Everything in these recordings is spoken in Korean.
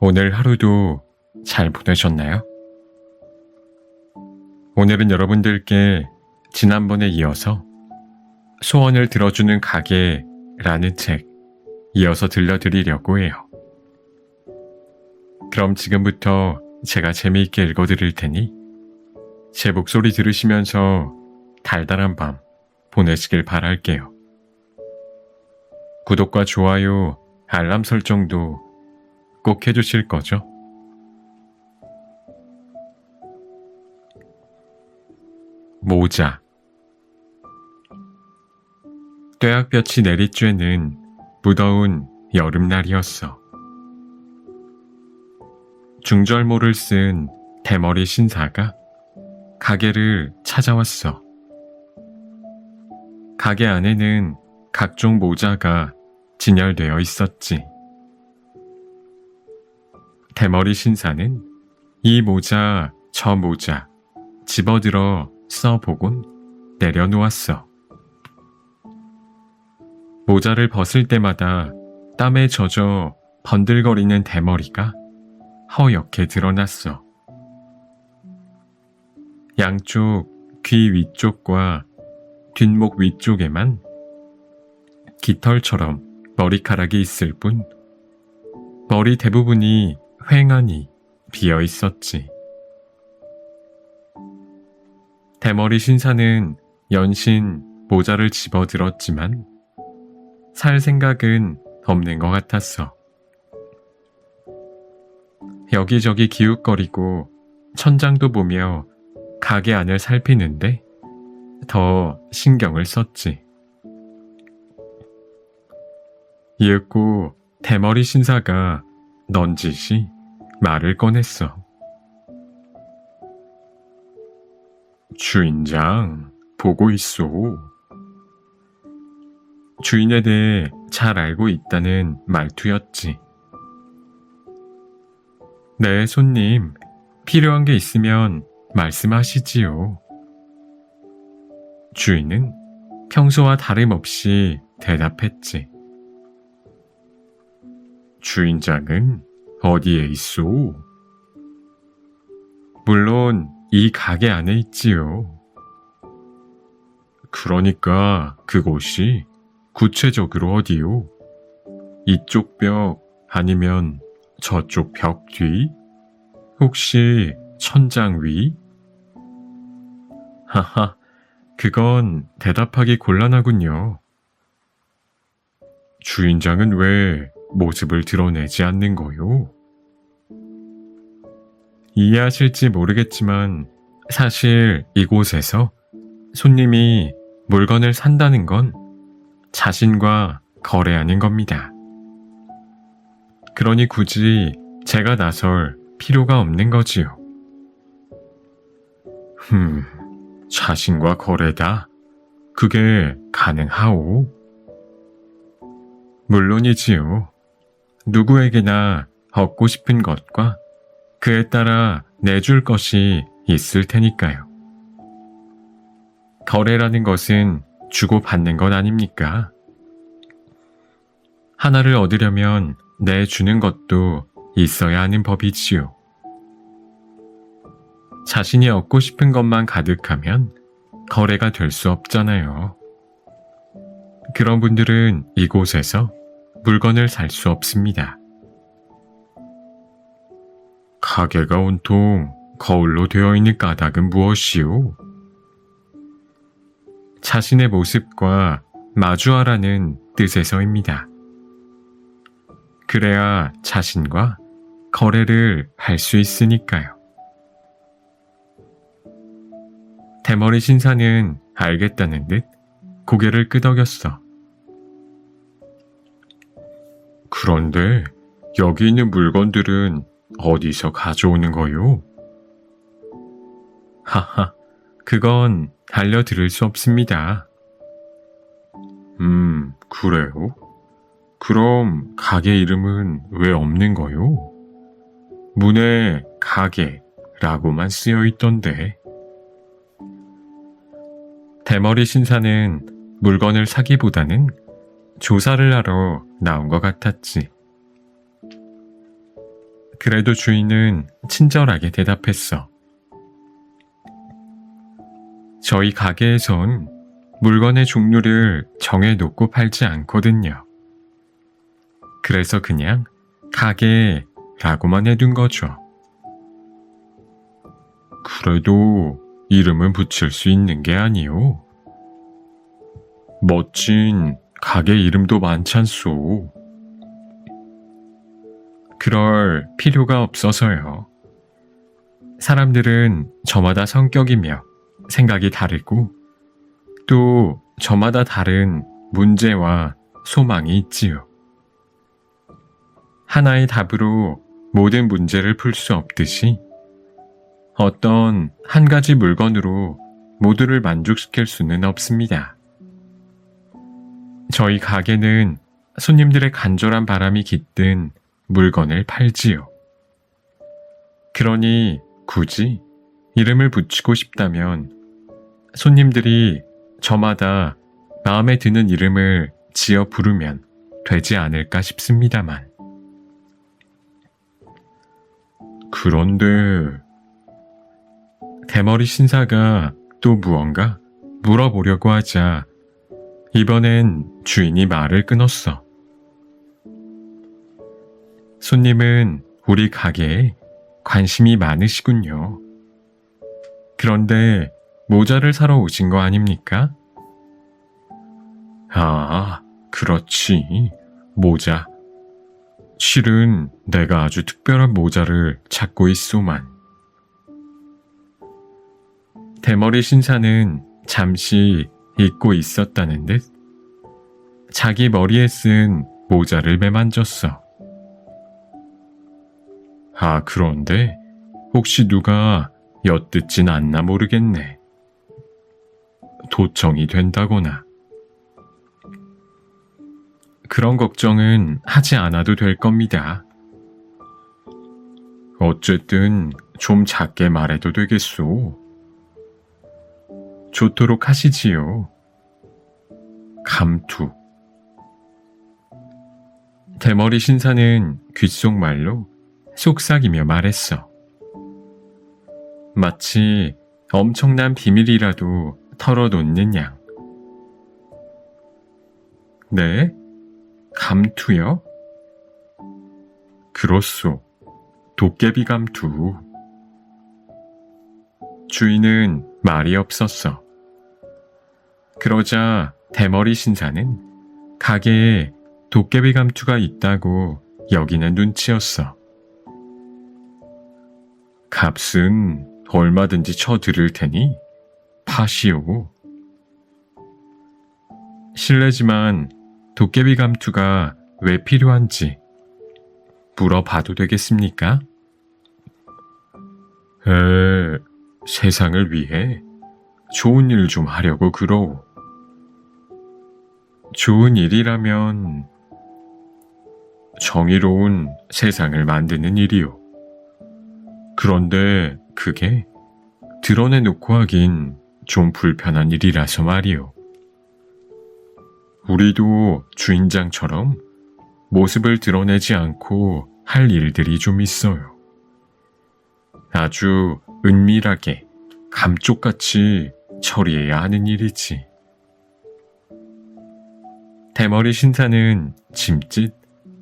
오늘 하루도 잘 보내셨나요? 오늘은 여러분들께 지난번에 이어서 소원을 들어주는 가게라는 책 이어서 들려드리려고 해요. 그럼 지금부터 제가 재미있게 읽어드릴 테니 제 목소리 들으시면서 달달한 밤 보내시길 바랄게요. 구독과 좋아요, 알람 설정도 꼭 해주실 거죠? 모자. 뙤약볕이 내리쬐는 무더운 여름날이었어. 중절모를 쓴 대머리 신사가 가게를 찾아왔어. 가게 안에는 각종 모자가 진열되어 있었지. 대머리 신사는 이 모자, 저 모자 집어들어 써보곤 내려놓았어. 모자를 벗을 때마다 땀에 젖어 번들거리는 대머리가 허옇게 드러났어. 양쪽 귀 위쪽과 뒷목 위쪽에만 깃털처럼 머리카락이 있을 뿐 머리 대부분이 휑하니 비어 있었지. 대머리 신사는 연신 모자를 집어들었지만 살 생각은 없는 것 같았어. 여기저기 기웃거리고 천장도 보며 가게 안을 살피는데 더 신경을 썼지. 이윽고 대머리 신사가 넌지시 말을 꺼냈어. 주인장, 보고 있소. 주인에 대해 잘 알고 있다는 말투였지. 네, 손님. 필요한 게 있으면 말씀하시지요. 주인은 평소와 다름없이 대답했지. 주인장은 어디에 있소? 물론 이 가게 안에 있지요. 그러니까 그곳이 구체적으로 어디요? 이쪽 벽 아니면 저쪽 벽 뒤? 혹시 천장 위? 하하, 그건 대답하기 곤란하군요. 주인장은 왜 모습을 드러내지 않는 거요? 이해하실지 모르겠지만 사실 이곳에서 손님이 물건을 산다는 건 자신과 거래하는 겁니다. 그러니 굳이 제가 나설 필요가 없는 거지요. 자신과 거래다? 그게 가능하오? 물론이지요. 누구에게나 얻고 싶은 것과 그에 따라 내줄 것이 있을 테니까요. 거래라는 것은 주고받는 것 아닙니까? 하나를 얻으려면 내주는 것도 있어야 하는 법이지요. 자신이 얻고 싶은 것만 가득하면 거래가 될 수 없잖아요. 그런 분들은 이곳에서 물건을 살 수 없습니다. 가게가 온통 거울로 되어 있는 까닭은 무엇이오? 자신의 모습과 마주하라는 뜻에서입니다. 그래야 자신과 거래를 할 수 있으니까요. 대머리 신사는 알겠다는 듯 고개를 끄덕였어. 그런데 여기 있는 물건들은 어디서 가져오는 거요? 하하, 그건 알려드릴 수 없습니다. 그래요? 그럼 가게 이름은 왜 없는 거요? 문에 가게라고만 쓰여 있던데. 대머리 신사는 물건을 사기보다는 조사를 하러 나온 것 같았지. 그래도 주인은 친절하게 대답했어. 저희 가게에선 물건의 종류를 정해놓고 팔지 않거든요. 그래서 그냥 가게라고만 해둔 거죠. 그래도 이름은 붙일 수 있는 게 아니오. 멋진 가게 이름도 많잖소. 그럴 필요가 없어서요. 사람들은 저마다 성격이며 생각이 다르고 또 저마다 다른 문제와 소망이 있지요. 하나의 답으로 모든 문제를 풀 수 없듯이 어떤 한 가지 물건으로 모두를 만족시킬 수는 없습니다. 저희 가게는 손님들의 간절한 바람이 깃든 물건을 팔지요. 그러니 굳이 이름을 붙이고 싶다면 손님들이 저마다 마음에 드는 이름을 지어 부르면 되지 않을까 싶습니다만. 그런데 대머리 신사가 또 무언가 물어보려고 하자 이번엔 주인이 말을 끊었어. 손님은 우리 가게에 관심이 많으시군요. 그런데 모자를 사러 오신 거 아닙니까? 아, 그렇지. 모자. 실은 내가 아주 특별한 모자를 찾고 있소만. 대머리 신사는 잠시 잊고 있었다는 듯 자기 머리에 쓴 모자를 매만졌어. 아, 그런데 혹시 누가 엿듣진 않나 모르겠네. 도청이 된다거나. 그런 걱정은 하지 않아도 될 겁니다. 어쨌든 좀 작게 말해도 되겠소. 좋도록 하시지요. 감투. 대머리 신사는 귓속말로 속삭이며 말했어. 마치 엄청난 비밀이라도 털어놓는 양. 네? 감투요? 그렇소. 도깨비 감투. 주인은 말이 없었어. 그러자 대머리 신사는 가게에 도깨비 감투가 있다고 여기는 눈치였어. 값은 얼마든지 쳐드릴 테니 파시오. 실례지만 도깨비 감투가 왜 필요한지 물어봐도 되겠습니까? 세상을 위해 좋은 일 좀 하려고 그러오. 좋은 일이라면 정의로운 세상을 만드는 일이오. 그런데 그게 드러내놓고 하긴 좀 불편한 일이라서 말이오. 우리도 주인장처럼 모습을 드러내지 않고 할 일들이 좀 있어요. 아주 은밀하게 감쪽같이 처리해야 하는 일이지. 대머리 신사는 짐짓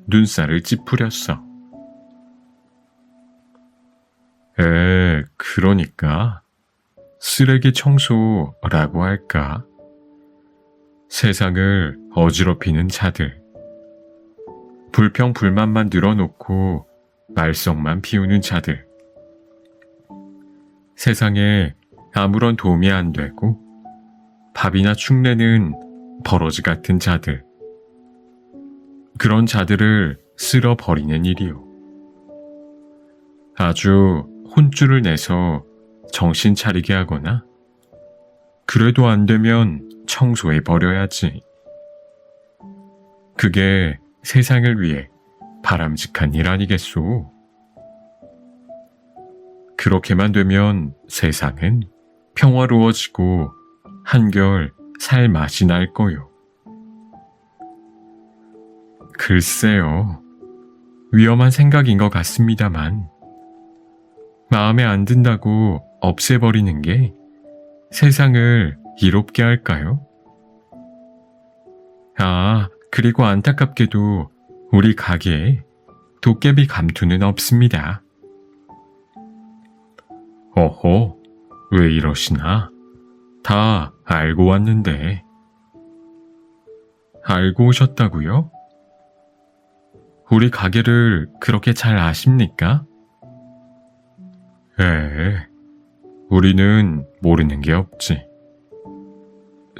눈살을 찌푸렸어. 그러니까 쓰레기 청소라고 할까? 세상을 어지럽히는 자들, 불평불만만 늘어놓고 말썽만 피우는 자들, 세상에 아무런 도움이 안 되고 밥이나 축내는 버러지 같은 자들, 그런 자들을 쓸어버리는 일이요. 아주 혼쭐을 내서 정신 차리게 하거나 그래도 안 되면 청소해버려야지. 그게 세상을 위해 바람직한 일 아니겠소? 그렇게만 되면 세상은 평화로워지고 한결 살 맛이 날 거요. 글쎄요. 위험한 생각인 것 같습니다만 마음에 안 든다고 없애버리는 게 세상을 이롭게 할까요? 아, 그리고 안타깝게도 우리 가게에 도깨비 감투는 없습니다. 어허, 왜 이러시나? 다 알고 왔는데. 알고 오셨다고요? 우리 가게를 그렇게 잘 아십니까? 우리는 모르는 게 없지.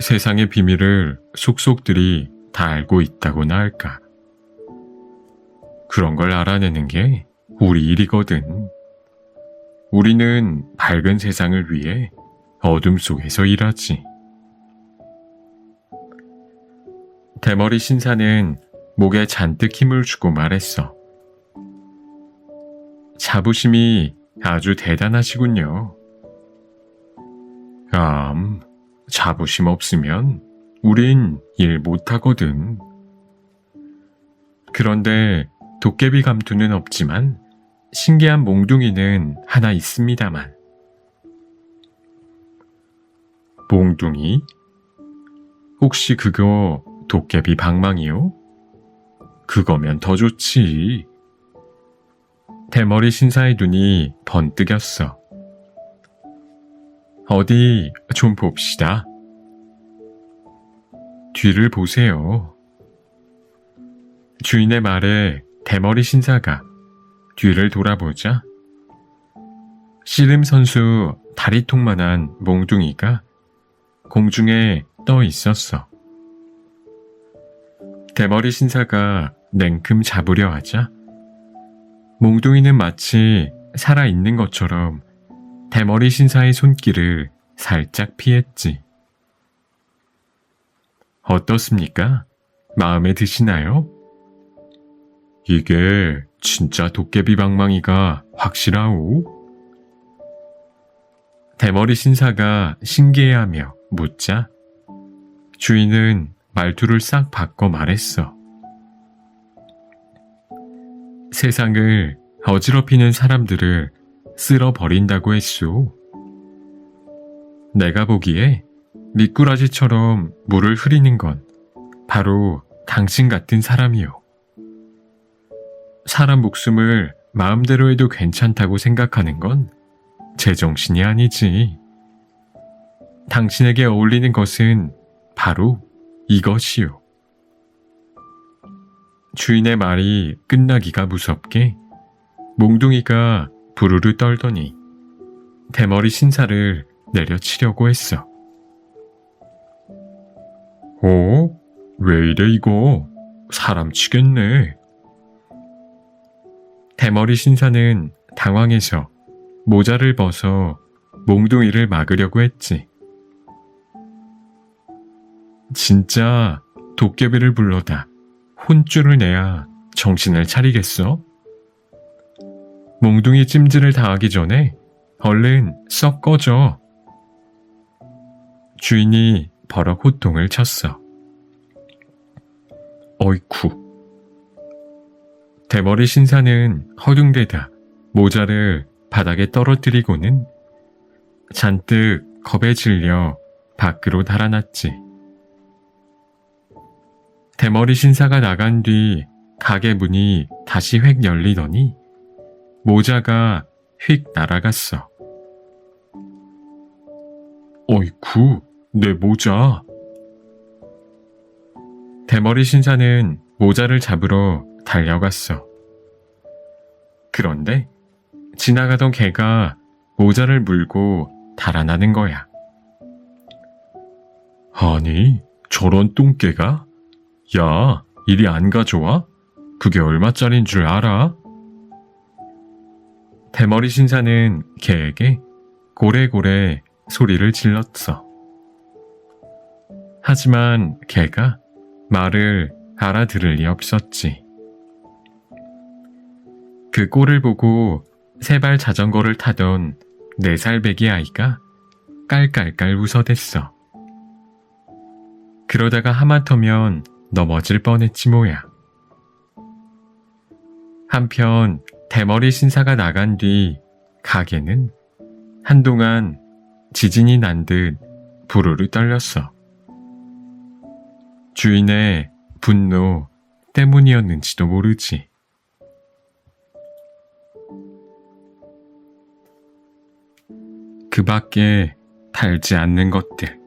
세상의 비밀을 속속들이 다 알고 있다고나 할까. 그런 걸 알아내는 게 우리 일이거든. 우리는 밝은 세상을 위해 어둠 속에서 일하지. 대머리 신사는 목에 잔뜩 힘을 주고 말했어. 자부심이 아주 대단하시군요. 자부심 없으면 우린 일 못하거든. 그런데 도깨비 감투는 없지만 신기한 몽둥이는 하나 있습니다만. 몽둥이? 혹시 그거 도깨비 방망이요? 그거면 더 좋지. 대머리 신사의 눈이 번뜩였어. 어디 좀 봅시다. 뒤를 보세요. 주인의 말에 대머리 신사가 뒤를 돌아보자 씨름 선수 다리통만한 몽둥이가 공중에 떠 있었어. 대머리 신사가 냉큼 잡으려 하자 몽둥이는 마치 살아있는 것처럼 대머리 신사의 손길을 살짝 피했지. 어떻습니까? 마음에 드시나요? 이게 진짜 도깨비 방망이가 확실하오? 대머리 신사가 신기해하며 묻자 주인은 말투를 싹 바꿔 말했어. 세상을 어지럽히는 사람들을 쓸어버린다고 했소. 내가 보기에 미꾸라지처럼 물을 흐리는 건 바로 당신 같은 사람이요. 사람 목숨을 마음대로 해도 괜찮다고 생각하는 건 제정신이 아니지. 당신에게 어울리는 것은 바로 이것이요. 주인의 말이 끝나기가 무섭게 몽둥이가 부르르 떨더니 대머리 신사를 내려치려고 했어. 왜 이래 이거? 사람 치겠네. 대머리 신사는 당황해서 모자를 벗어 몽둥이를 막으려고 했지. 진짜 도깨비를 불러다 혼쭐을 내야 정신을 차리겠어? 몽둥이 찜질을 당하기 전에 얼른 썩 꺼져. 주인이 버럭 호통을 쳤어. 어이쿠. 대머리 신사는 허둥대다 모자를 바닥에 떨어뜨리고는 잔뜩 겁에 질려 밖으로 달아났지. 대머리 신사가 나간 뒤 가게 문이 다시 획 열리더니 모자가 휙 날아갔어. 어이쿠, 내 모자. 대머리 신사는 모자를 잡으러 달려갔어. 그런데 지나가던 개가 모자를 물고 달아나는 거야. 아니, 저런 똥개가? 야, 이리 안 가져와? 그게 얼마짜린 줄 알아? 대머리 신사는 개에게 고래고래 소리를 질렀어. 하지만 개가 말을 알아들을 리 없었지. 그 꼴을 보고 세발 자전거를 타던 4살 배기 아이가 깔깔깔 웃어댔어. 그러다가 하마터면 넘어질 뻔했지 뭐야. 한편 대머리 신사가 나간 뒤 가게는 한동안 지진이 난 듯 부르르 떨렸어. 주인의 분노 때문이었는지도 모르지. 그 밖에 달지 않는 것들.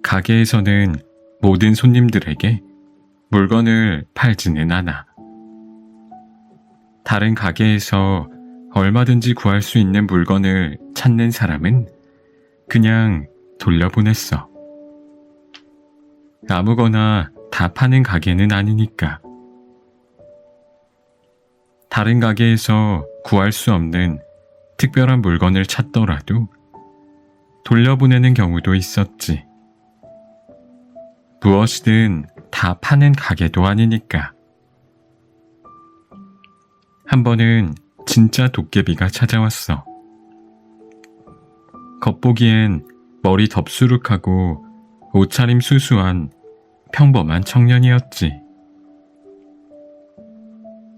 가게에서는 모든 손님들에게 물건을 팔지는 않아. 다른 가게에서 얼마든지 구할 수 있는 물건을 찾는 사람은 그냥 돌려보냈어. 아무거나 다 파는 가게는 아니니까. 다른 가게에서 구할 수 없는 특별한 물건을 찾더라도 돌려보내는 경우도 있었지. 무엇이든 다 파는 가게도 아니니까. 한 번은 진짜 도깨비가 찾아왔어. 겉보기엔 머리 덥수룩하고 옷차림 수수한 평범한 청년이었지.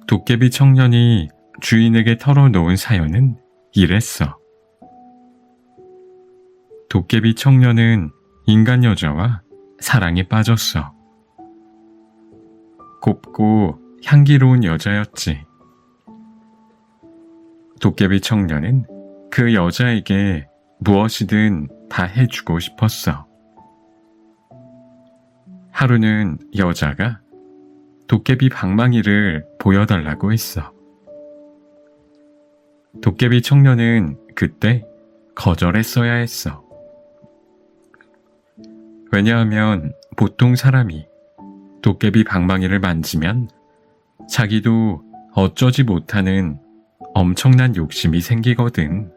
도깨비 청년이 주인에게 털어놓은 사연은 이랬어. 도깨비 청년은 인간 여자와 사랑에 빠졌어. 곱고 향기로운 여자였지. 도깨비 청년은 그 여자에게 무엇이든 다 해주고 싶었어. 하루는 여자가 도깨비 방망이를 보여달라고 했어. 도깨비 청년은 그때 거절했어야 했어. 왜냐하면 보통 사람이 도깨비 방망이를 만지면 자기도 어쩌지 못하는 엄청난 욕심이 생기거든.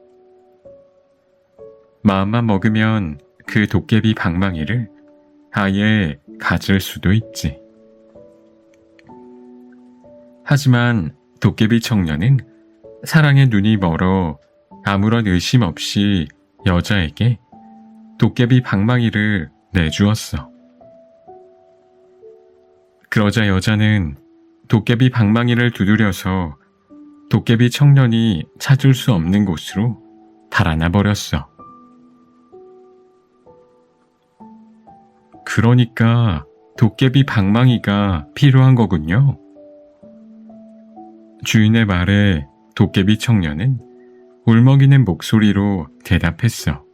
마음만 먹으면 그 도깨비 방망이를 아예 가질 수도 있지. 하지만 도깨비 청년은 사랑에 눈이 멀어 아무런 의심 없이 여자에게 도깨비 방망이를 내주었어. 그러자 여자는 도깨비 방망이를 두드려서 도깨비 청년이 찾을 수 없는 곳으로 달아나 버렸어. 그러니까 도깨비 방망이가 필요한 거군요. 주인의 말에 도깨비 청년은 울먹이는 목소리로 대답했어.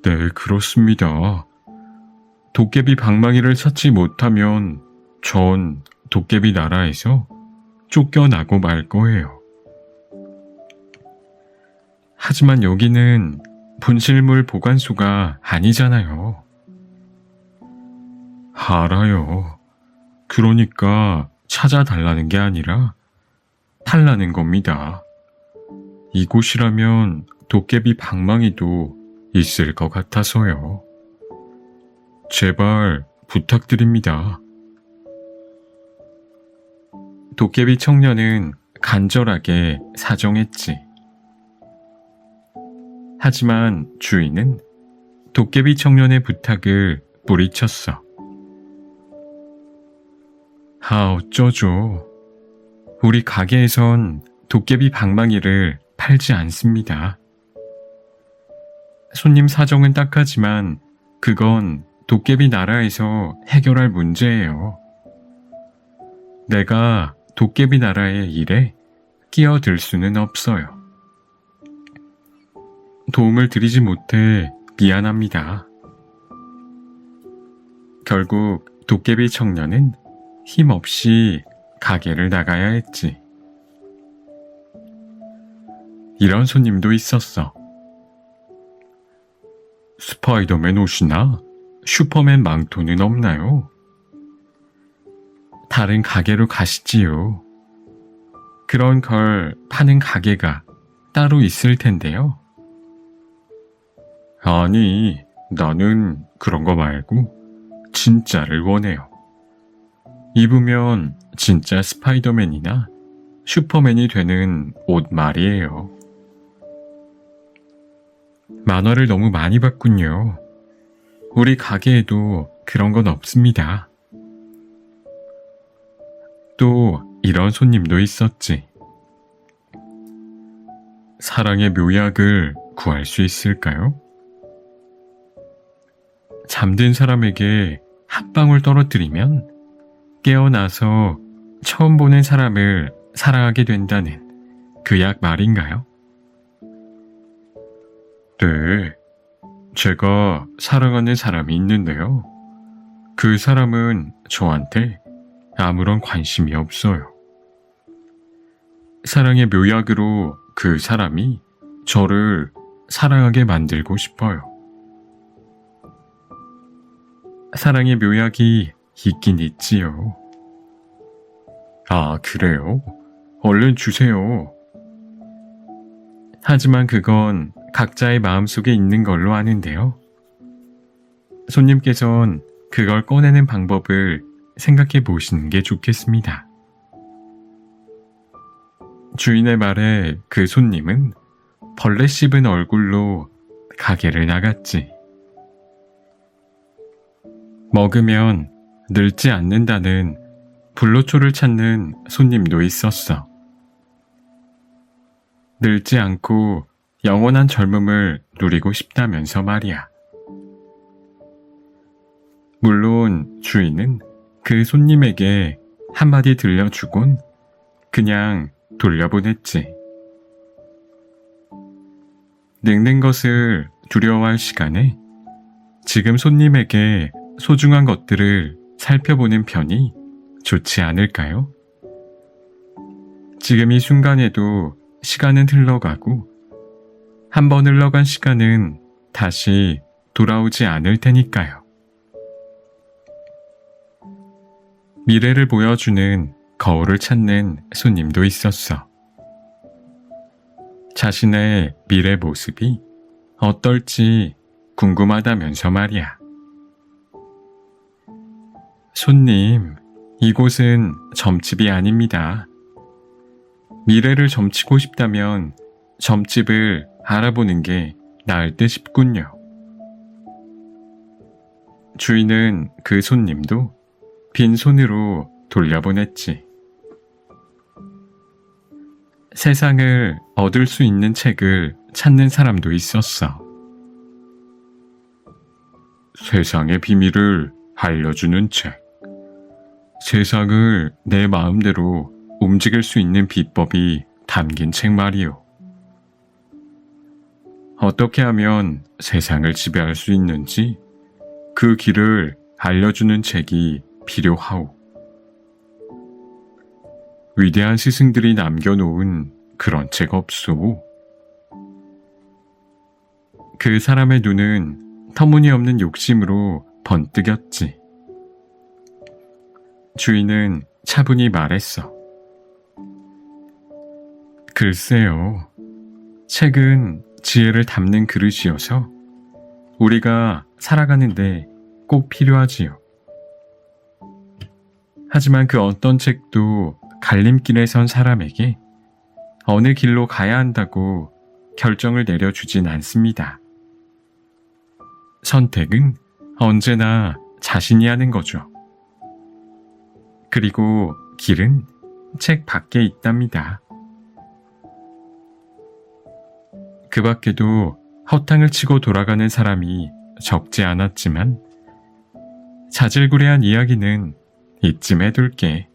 네, 그렇습니다. 도깨비 방망이를 찾지 못하면 전 도깨비 나라에서 쫓겨나고 말 거예요. 하지만 여기는 분실물 보관소가 아니잖아요. 알아요. 그러니까 찾아달라는 게 아니라 달라는 겁니다. 이곳이라면 도깨비 방망이도 있을 것 같아서요. 제발 부탁드립니다. 도깨비 청년은 간절하게 사정했지. 하지만 주인은 도깨비 청년의 부탁을 뿌리쳤어. 어쩌죠. 우리 가게에선 도깨비 방망이를 팔지 않습니다. 손님 사정은 딱하지만 그건 도깨비 나라에서 해결할 문제예요. 내가 도깨비 나라의 일에 끼어들 수는 없어요. 도움을 드리지 못해 미안합니다. 결국 도깨비 청년은 힘없이 가게를 나가야 했지. 이런 손님도 있었어. 스파이더맨 옷이나 슈퍼맨 망토는 없나요? 다른 가게로 가시지요. 그런 걸 파는 가게가 따로 있을 텐데요. 아니, 나는 그런 거 말고 진짜를 원해요. 입으면 진짜 스파이더맨이나 슈퍼맨이 되는 옷 말이에요. 만화를 너무 많이 봤군요. 우리 가게에도 그런 건 없습니다. 또 이런 손님도 있었지. 사랑의 묘약을 구할 수 있을까요? 잠든 사람에게 한 방울 떨어뜨리면 깨어나서 처음 보는 사람을 사랑하게 된다는 그 약 말인가요? 네, 제가 사랑하는 사람이 있는데요. 그 사람은 저한테 아무런 관심이 없어요. 사랑의 묘약으로 그 사람이 저를 사랑하게 만들고 싶어요. 사랑의 묘약이 있긴 있지요. 아, 그래요? 얼른 주세요. 하지만 그건 각자의 마음속에 있는 걸로 아는데요. 손님께선 그걸 꺼내는 방법을 생각해 보시는 게 좋겠습니다. 주인의 말에 그 손님은 벌레 씹은 얼굴로 가게를 나갔지. 먹으면 늙지 않는다는 불로초를 찾는 손님도 있었어. 늙지 않고 영원한 젊음을 누리고 싶다면서 말이야. 물론 주인은 그 손님에게 한마디 들려주곤 그냥 돌려보냈지. 늙는 것을 두려워할 시간에 지금 손님에게 소중한 것들을 살펴보는 편이 좋지 않을까요? 지금 이 순간에도 시간은 흘러가고 한 번 흘러간 시간은 다시 돌아오지 않을 테니까요. 미래를 보여주는 거울을 찾는 손님도 있었어. 자신의 미래 모습이 어떨지 궁금하다면서 말이야. 손님, 이곳은 점집이 아닙니다. 미래를 점치고 싶다면 점집을 알아보는 게 나을 듯 싶군요. 주인은 그 손님도 빈손으로 돌려보냈지. 세상을 얻을 수 있는 책을 찾는 사람도 있었어. 세상의 비밀을 알려주는 책. 세상을 내 마음대로 움직일 수 있는 비법이 담긴 책 말이요. 어떻게 하면 세상을 지배할 수 있는지 그 길을 알려주는 책이 필요하오. 위대한 스승들이 남겨놓은 그런 책 없소. 그 사람의 눈은 터무니없는 욕심으로 번뜩였지. 주인은 차분히 말했어. 글쎄요. 책은 지혜를 담는 그릇이어서 우리가 살아가는데 꼭 필요하지요. 하지만 그 어떤 책도 갈림길에 선 사람에게 어느 길로 가야 한다고 결정을 내려주진 않습니다. 선택은 언제나 자신이 하는 거죠. 그리고 길은 책 밖에 있답니다. 그 밖에도 허탕을 치고 돌아가는 사람이 적지 않았지만 자질구레한 이야기는 이쯤 해둘게.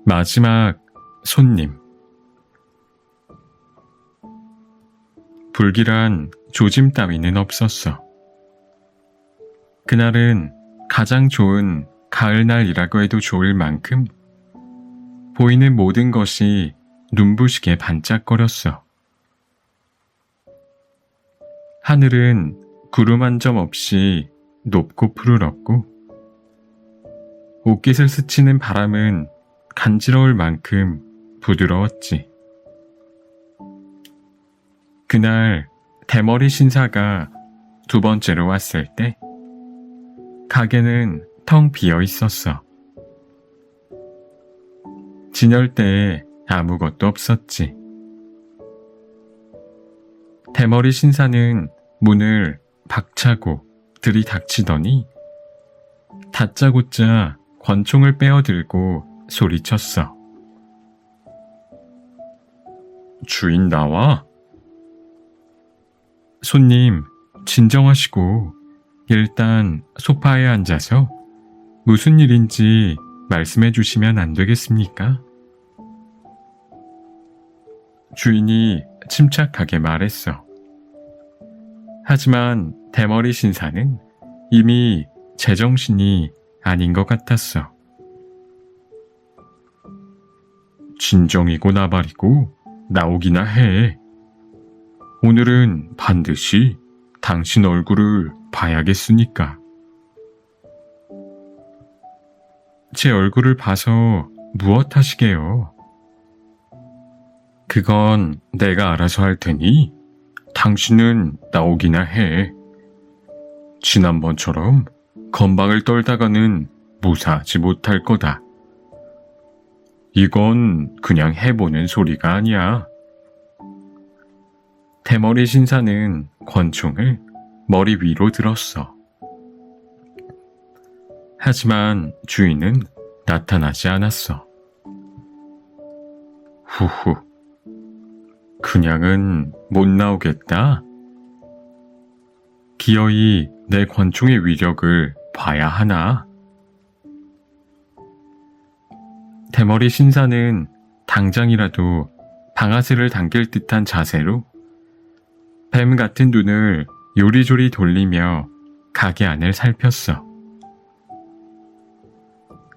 마지막 손님. 불길한 조짐 따위는 없었어. 그날은 가장 좋은 가을날이라고 해도 좋을 만큼 보이는 모든 것이 눈부시게 반짝거렸어. 하늘은 구름 한 점 없이 높고 푸르렀고 옷깃을 스치는 바람은 간지러울 만큼 부드러웠지. 그날 대머리 신사가 두 번째로 왔을 때 가게는 텅 비어 있었어. 진열대에 아무것도 없었지. 대머리 신사는 문을 박차고 들이닥치더니 다짜고짜 권총을 빼어들고 소리쳤어. 주인 나와? 손님, 진정하시고 일단 소파에 앉아서 무슨 일인지 말씀해 주시면 안 되겠습니까? 주인이 침착하게 말했어. 하지만 대머리 신사는 이미 제정신이 아닌 것 같았어. 진정이고 나발이고 나오기나 해. 오늘은 반드시 당신 얼굴을 봐야겠으니까. 제 얼굴을 봐서 무엇 하시게요? 그건 내가 알아서 할 테니 당신은 나오기나 해. 지난번처럼 건방을 떨다가는 무사하지 못할 거다. 이건 그냥 해보는 소리가 아니야. 대머리 신사는 권총을 머리 위로 들었어. 하지만 주인은 나타나지 않았어. 후후, 그냥은 못 나오겠다. 기어이 내 권총의 위력을 봐야 하나? 대머리 신사는 당장이라도 방아쇠를 당길 듯한 자세로 뱀 같은 눈을 요리조리 돌리며 가게 안을 살폈어.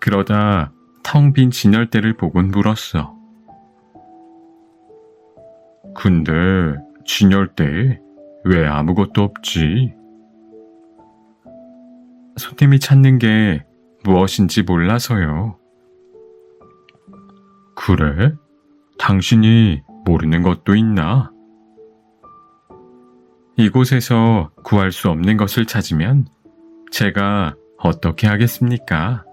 그러다 텅 빈 진열대를 보곤 물었어. 근데 진열대에 왜 아무것도 없지? 손님이 찾는 게 무엇인지 몰라서요. 그래? 당신이 모르는 것도 있나? 이곳에서 구할 수 없는 것을 찾으면 제가 어떻게 하겠습니까?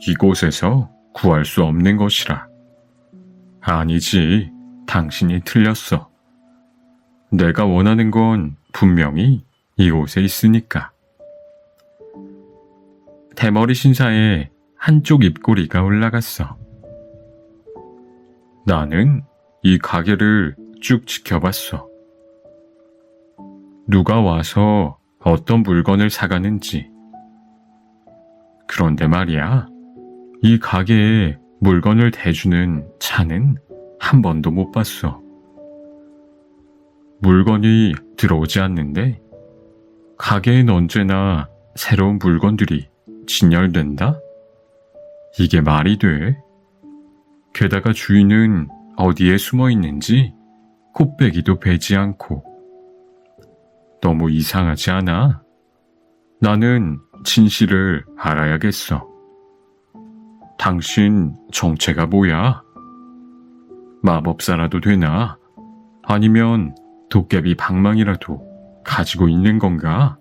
이곳에서 구할 수 없는 것이라. 아니지, 당신이 틀렸어. 내가 원하는 건 분명히 이곳에 있으니까. 대머리 신사의 한쪽 입꼬리가 올라갔어. 나는 이 가게를 쭉 지켜봤어. 누가 와서 어떤 물건을 사가는지. 그런데 말이야, 이 가게에 물건을 대주는 차는 한 번도 못 봤어. 물건이 들어오지 않는데 가게엔 언제나 새로운 물건들이 진열된다? 이게 말이 돼? 게다가 주인은 어디에 숨어 있는지 콧배기도 베지 않고. 너무 이상하지 않아? 나는 진실을 알아야겠어. 당신 정체가 뭐야? 마법사라도 되나? 아니면 도깨비 방망이라도 가지고 있는 건가?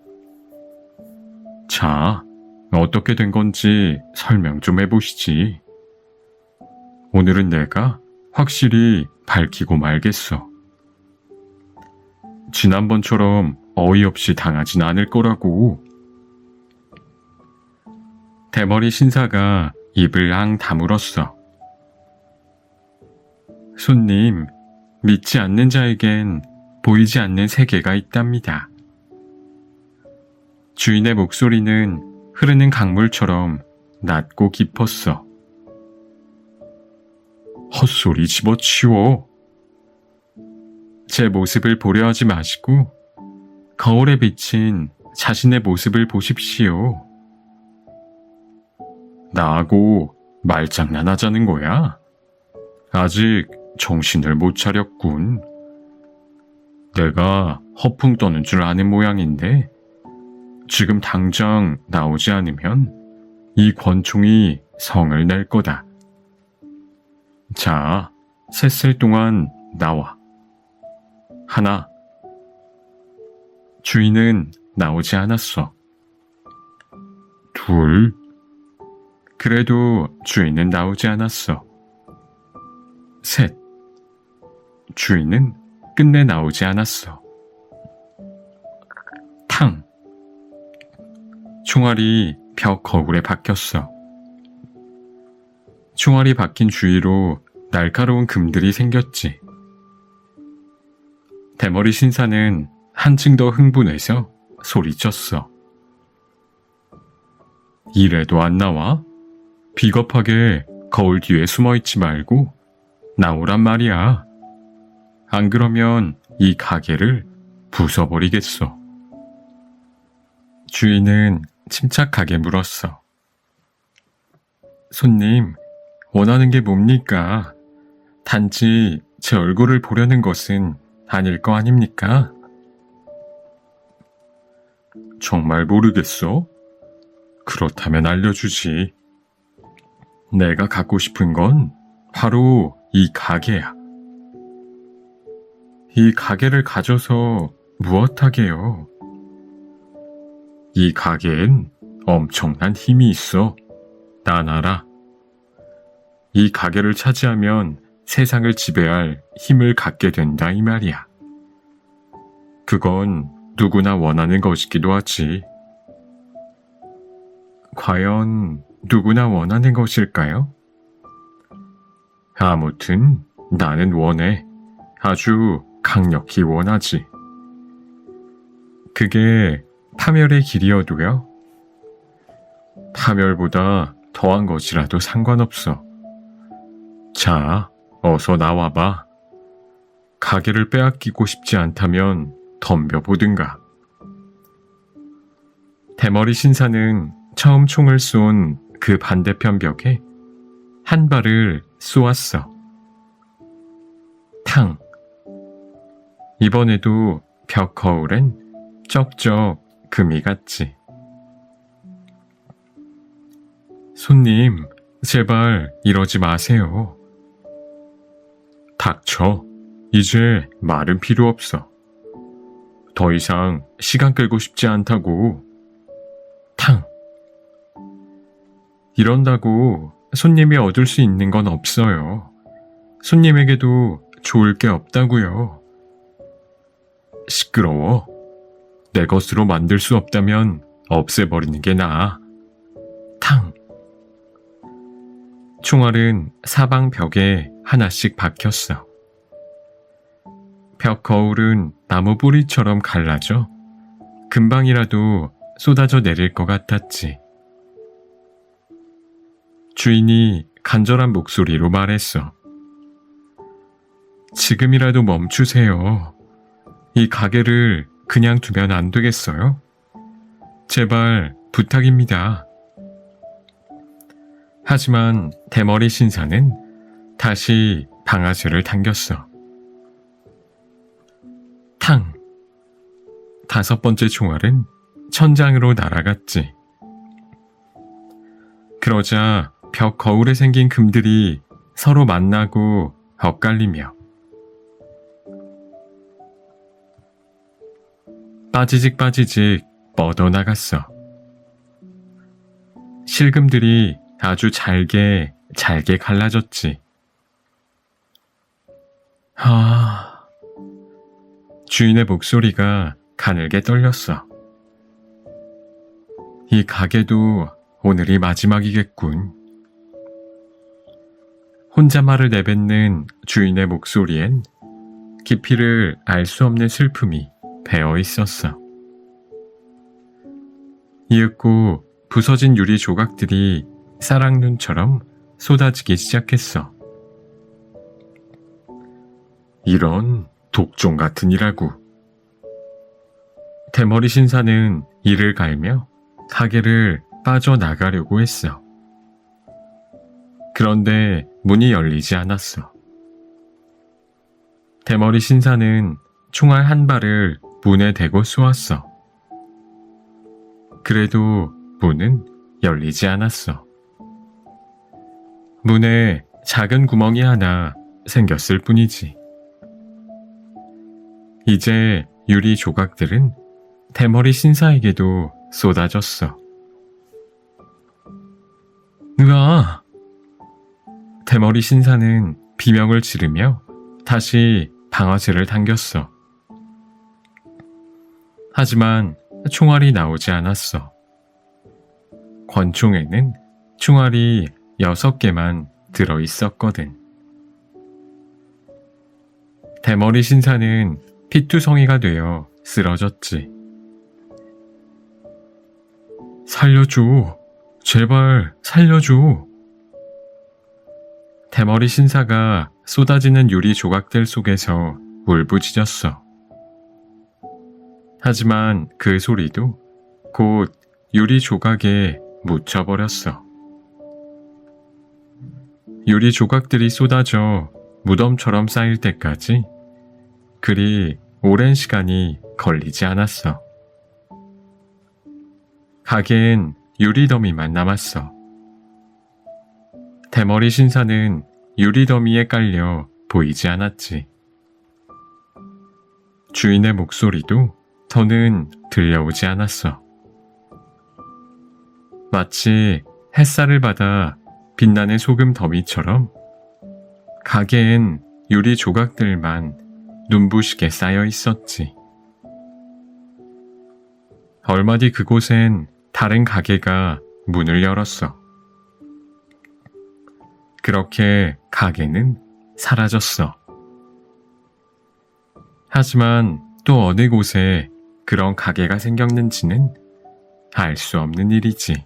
자, 어떻게 된 건지 설명 좀 해보시지. 오늘은 내가 확실히 밝히고 말겠어. 지난번처럼 어이없이 당하진 않을 거라고. 대머리 신사가 입을 앙 다물었어. 손님, 믿지 않는 자에겐 보이지 않는 세계가 있답니다. 주인의 목소리는 흐르는 강물처럼 낮고 깊었어. 헛소리 집어치워. 제 모습을 보려 하지 마시고 거울에 비친 자신의 모습을 보십시오. 나하고 말장난하자는 거야? 아직 정신을 못 차렸군. 내가 허풍 떠는 줄 아는 모양인데 지금 당장 나오지 않으면 이 권총이 성을 낼 거다. 자, 셋셀 동안 나와. 하나. 주인은 나오지 않았어. 둘. 그래도 주인은 나오지 않았어. 셋. 주인은 끝내 나오지 않았어. 총알이 벽 거울에 박혔어. 총알이 박힌 주위로 날카로운 금들이 생겼지. 대머리 신사는 한층 더 흥분해서 소리쳤어. 이래도 안 나와? 비겁하게 거울 뒤에 숨어있지 말고 나오란 말이야. 안 그러면 이 가게를 부숴버리겠어. 주인은 침착하게 물었어. 손님, 원하는 게 뭡니까? 단지 제 얼굴을 보려는 것은 아닐 거 아닙니까? 정말 모르겠어? 그렇다면 알려주지. 내가 갖고 싶은 건 바로 이 가게야. 이 가게를 가져서 무엇하게요? 이 가게엔 엄청난 힘이 있어. 난 알아. 이 가게를 차지하면 세상을 지배할 힘을 갖게 된다 이 말이야. 그건 누구나 원하는 것이기도 하지. 과연 누구나 원하는 것일까요? 아무튼 나는 원해. 아주 강력히 원하지. 그게 파멸의 길이어도요. 파멸보다 더한 것이라도 상관없어. 자, 어서 나와봐. 가게를 빼앗기고 싶지 않다면 덤벼보든가. 대머리 신사는 처음 총을 쏜 그 반대편 벽에 한 발을 쏘았어. 탕! 이번에도 벽 거울엔 쩍쩍 금이 갔지. 손님, 제발 이러지 마세요. 닥쳐. 이제 말은 필요 없어. 더 이상 시간 끌고 싶지 않다고. 탕! 이런다고 손님이 얻을 수 있는 건 없어요. 손님에게도 좋을 게 없다고요. 시끄러워. 내 것으로 만들 수 없다면 없애버리는 게 나아. 탕! 총알은 사방 벽에 하나씩 박혔어. 벽 거울은 나무 뿌리처럼 갈라져 금방이라도 쏟아져 내릴 것 같았지. 주인이 간절한 목소리로 말했어. 지금이라도 멈추세요. 이 가게를 그냥 두면 안 되겠어요? 제발 부탁입니다. 하지만 대머리 신사는 다시 방아쇠를 당겼어. 탕! 5번째 총알은 천장으로 날아갔지. 그러자 벽 거울에 생긴 금들이 서로 만나고 엇갈리며 빠지직 뻗어나갔어. 실금들이 아주 잘게 갈라졌지. 주인의 목소리가 가늘게 떨렸어. 이 가게도 오늘이 마지막이겠군. 혼잣말을 내뱉는 주인의 목소리엔 깊이를 알 수 없는 슬픔이 배어 있었어. 이윽고 부서진 유리 조각들이 사랑눈처럼 쏟아지기 시작했어. 이런 독종 같은 이라고. 대머리 신사는 이를 갈며 가게를 빠져나가려고 했어. 그런데 문이 열리지 않았어. 대머리 신사는 총알 한 발을 문에 대고 쏘았어. 그래도 문은 열리지 않았어. 문에 작은 구멍이 하나 생겼을 뿐이지. 이제 유리 조각들은 대머리 신사에게도 쏟아졌어. 으아! 대머리 신사는 비명을 지르며 다시 방아쇠를 당겼어. 하지만 총알이 나오지 않았어. 권총에는 총알이 6개만 들어있었거든. 대머리 신사는 피투성이가 되어 쓰러졌지. 살려줘. 제발 살려줘. 대머리 신사가 쏟아지는 유리 조각들 속에서 울부짖었어. 하지만 그 소리도 곧 유리 조각에 묻혀버렸어. 유리 조각들이 쏟아져 무덤처럼 쌓일 때까지 그리 오랜 시간이 걸리지 않았어. 가게엔 유리 더미만 남았어. 대머리 신사는 유리 더미에 깔려 보이지 않았지. 주인의 목소리도 더는 들려오지 않았어. 마치 햇살을 받아 빛나는 소금 더미처럼 가게엔 유리 조각들만 눈부시게 쌓여 있었지. 얼마 뒤 그곳엔 다른 가게가 문을 열었어. 그렇게 가게는 사라졌어. 하지만 또 어느 곳에 그런 가게가 생겼는지는 알 수 없는 일이지.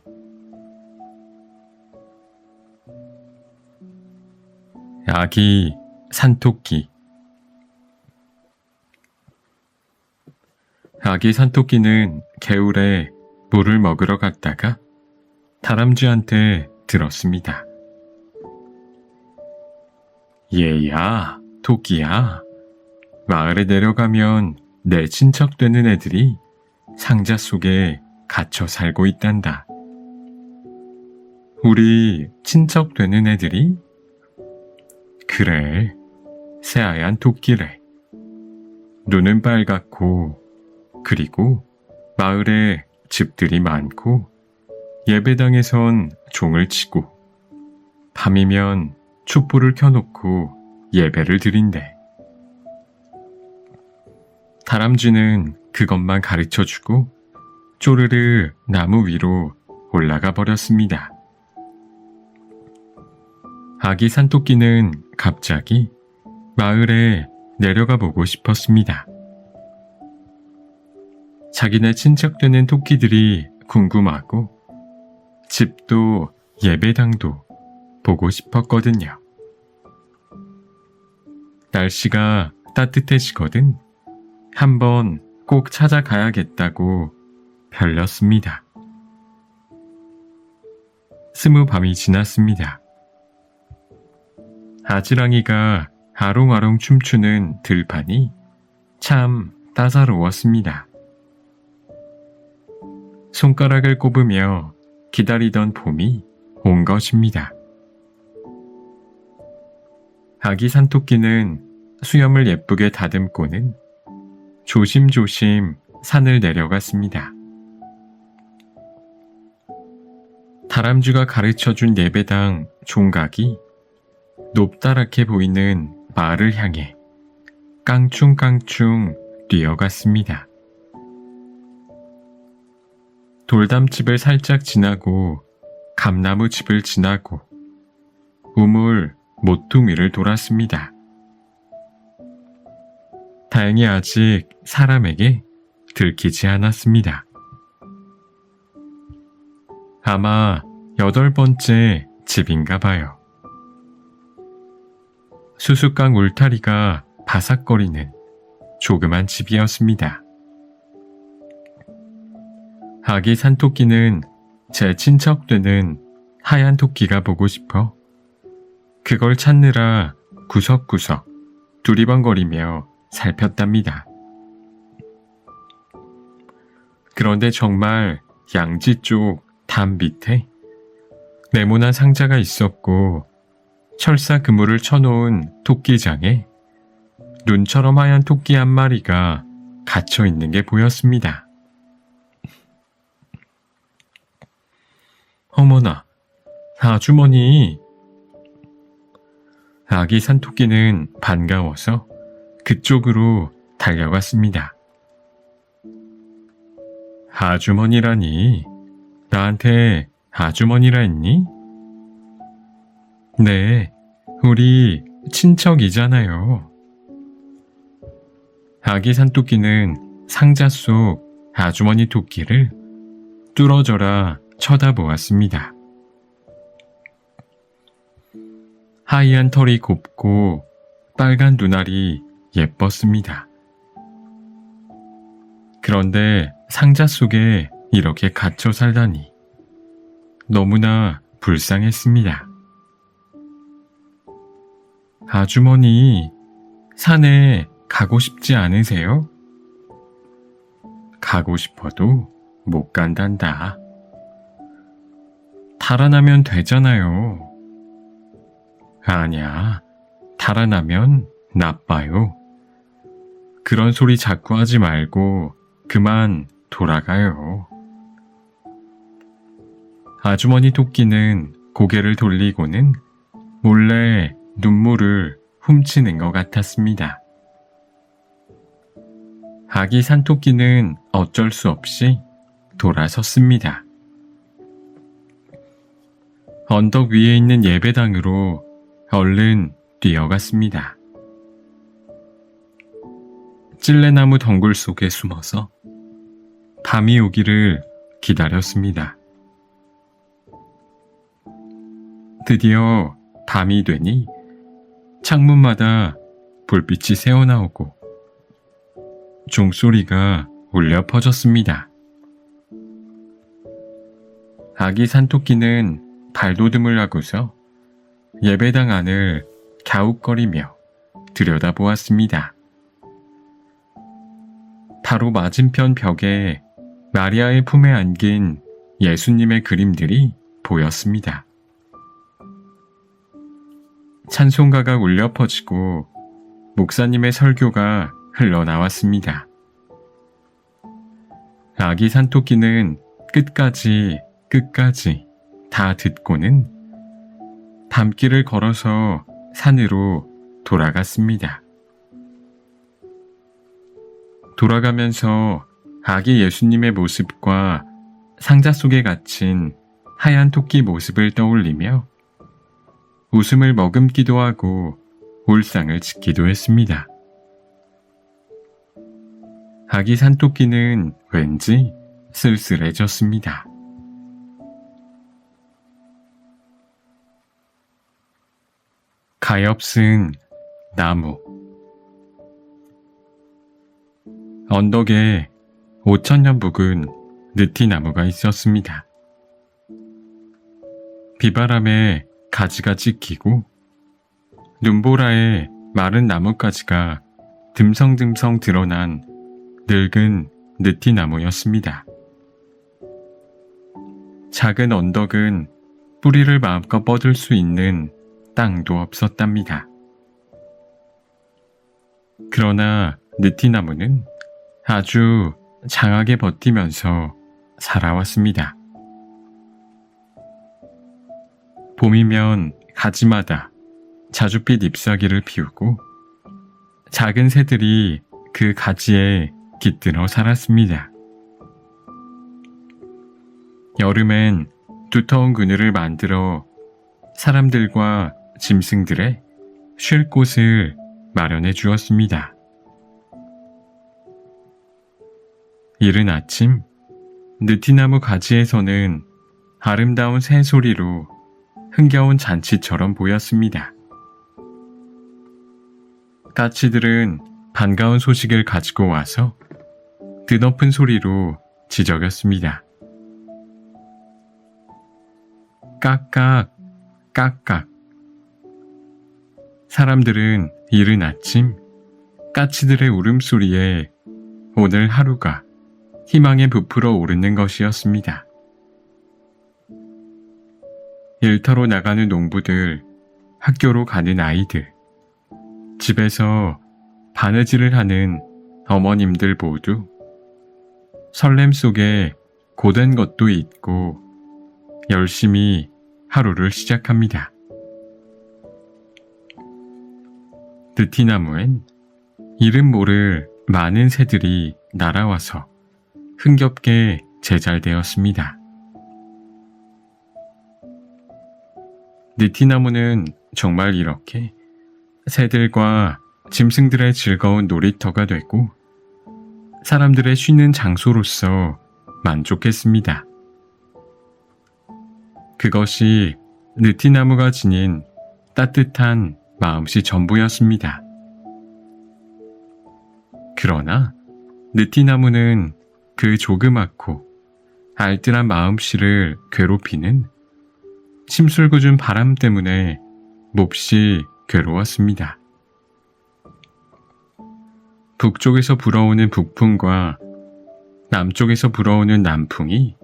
아기 산토끼. 아기 산토끼는 개울에 물을 먹으러 갔다가 다람쥐한테 들었습니다. 얘야, 토끼야. 마을에 내려가면 내 친척 되는 애들이 상자 속에 갇혀 살고 있단다. 우리 친척 되는 애들이? 그래, 새하얀 토끼래. 눈은 빨갛고, 그리고 마을에 집들이 많고, 예배당에선 종을 치고, 밤이면 촛불을 켜놓고 예배를 드린대. 다람쥐는 그것만 가르쳐주고 쪼르르 나무 위로 올라가 버렸습니다. 아기 산토끼는 갑자기 마을에 내려가 보고 싶었습니다. 자기네 친척되는 토끼들이 궁금하고 집도 예배당도 보고 싶었거든요. 날씨가 따뜻해지거든 한번 꼭 찾아가야겠다고 별렸습니다. 20밤이 지났습니다. 아지랑이가 아롱아롱 춤추는 들판이 참 따사로웠습니다. 손가락을 꼽으며 기다리던 봄이 온 것입니다. 아기 산토끼는 수염을 예쁘게 다듬고는 조심조심 산을 내려갔습니다. 다람쥐가 가르쳐준 예배당 종각이 높다랗게 보이는 마을을 향해 깡충깡충 뛰어갔습니다. 돌담집을 살짝 지나고 감나무 집을 지나고 우물 모퉁이를 돌았습니다. 다행히 아직 사람에게 들키지 않았습니다. 아마 8번째 집인가 봐요. 수수깡 울타리가 바삭거리는 조그만 집이었습니다. 아기 산토끼는 제 친척 되는 하얀 토끼가 보고 싶어 그걸 찾느라 구석구석 두리번거리며 살폈답니다. 그런데 정말 양지 쪽 담 밑에 네모난 상자가 있었고 철사 그물을 쳐놓은 토끼장에 눈처럼 하얀 토끼 한 마리가 갇혀 있는 게 보였습니다. 어머나, 아주머니. 아기 산토끼는 반가워서 그쪽으로 달려갔습니다. 아주머니라니, 나한테 아주머니라 했니? 네, 우리 친척이잖아요. 아기 산토끼는 상자 속 아주머니 토끼를 뚫어져라 쳐다보았습니다. 하얀 털이 곱고 빨간 눈알이 예뻤습니다. 그런데 상자 속에 이렇게 갇혀 살다니 너무나 불쌍했습니다. 아주머니, 산에 가고 싶지 않으세요? 가고 싶어도 못 간단다. 달아나면 되잖아요. 아니야, 달아나면 나빠요. 그런 소리 자꾸 하지 말고 그만 돌아가요. 아주머니 토끼는 고개를 돌리고는 몰래 눈물을 훔치는 것 같았습니다. 아기 산토끼는 어쩔 수 없이 돌아섰습니다. 언덕 위에 있는 예배당으로 얼른 뛰어갔습니다. 찔레나무 덩굴 속에 숨어서 밤이 오기를 기다렸습니다. 드디어 밤이 되니 창문마다 불빛이 새어나오고 종소리가 울려 퍼졌습니다. 아기 산토끼는 발돋움을 하고서 예배당 안을 갸웃거리며 들여다보았습니다. 바로 맞은편 벽에 마리아의 품에 안긴 예수님의 그림들이 보였습니다. 찬송가가 울려 퍼지고 목사님의 설교가 흘러나왔습니다. 아기 산토끼는 끝까지 다 듣고는 밤길을 걸어서 산으로 돌아갔습니다. 돌아가면서 아기 예수님의 모습과 상자 속에 갇힌 하얀 토끼 모습을 떠올리며 웃음을 머금기도 하고 울상을 짓기도 했습니다. 아기 산토끼는 왠지 쓸쓸해졌습니다. 가엾은 나무. 언덕에 5,000년 묵은 느티나무가 있었습니다. 비바람에 가지가 찢기고 눈보라에 마른 나뭇가지가 듬성듬성 드러난 늙은 느티나무였습니다. 작은 언덕은 뿌리를 마음껏 뻗을 수 있는 땅도 없었답니다. 그러나 느티나무는 아주 장하게 버티면서 살아왔습니다. 봄이면 가지마다 자줏빛 잎사귀를 피우고 작은 새들이 그 가지에 깃들어 살았습니다. 여름엔 두터운 그늘을 만들어 사람들과 짐승들의 쉴 곳을 마련해 주었습니다. 이른 아침, 느티나무 가지에서는 아름다운 새소리로 흥겨운 잔치처럼 보였습니다. 까치들은 반가운 소식을 가지고 와서 드높은 소리로 지저귀었습니다. 깍깍, 깍깍. 사람들은 이른 아침 까치들의 울음소리에 오늘 하루가 희망에 부풀어 오르는 것이었습니다. 일터로 나가는 농부들, 학교로 가는 아이들, 집에서 바느질을 하는 어머님들 모두 설렘 속에 고된 것도 잊고 열심히 하루를 시작합니다. 느티나무엔 이름 모를 많은 새들이 날아와서 흥겹게 제잘되었습니다. 느티나무는 정말 이렇게 새들과 짐승들의 즐거운 놀이터가 되고 사람들의 쉬는 장소로서 만족했습니다. 그것이 느티나무가 지닌 따뜻한 마음씨 전부였습니다. 그러나 느티나무는 그 조그맣고 알뜰한 마음씨를 괴롭히는 심술궂은 바람 때문에 몹시 괴로웠습니다. 북쪽에서 불어오는 북풍과 남쪽에서 불어오는 남풍이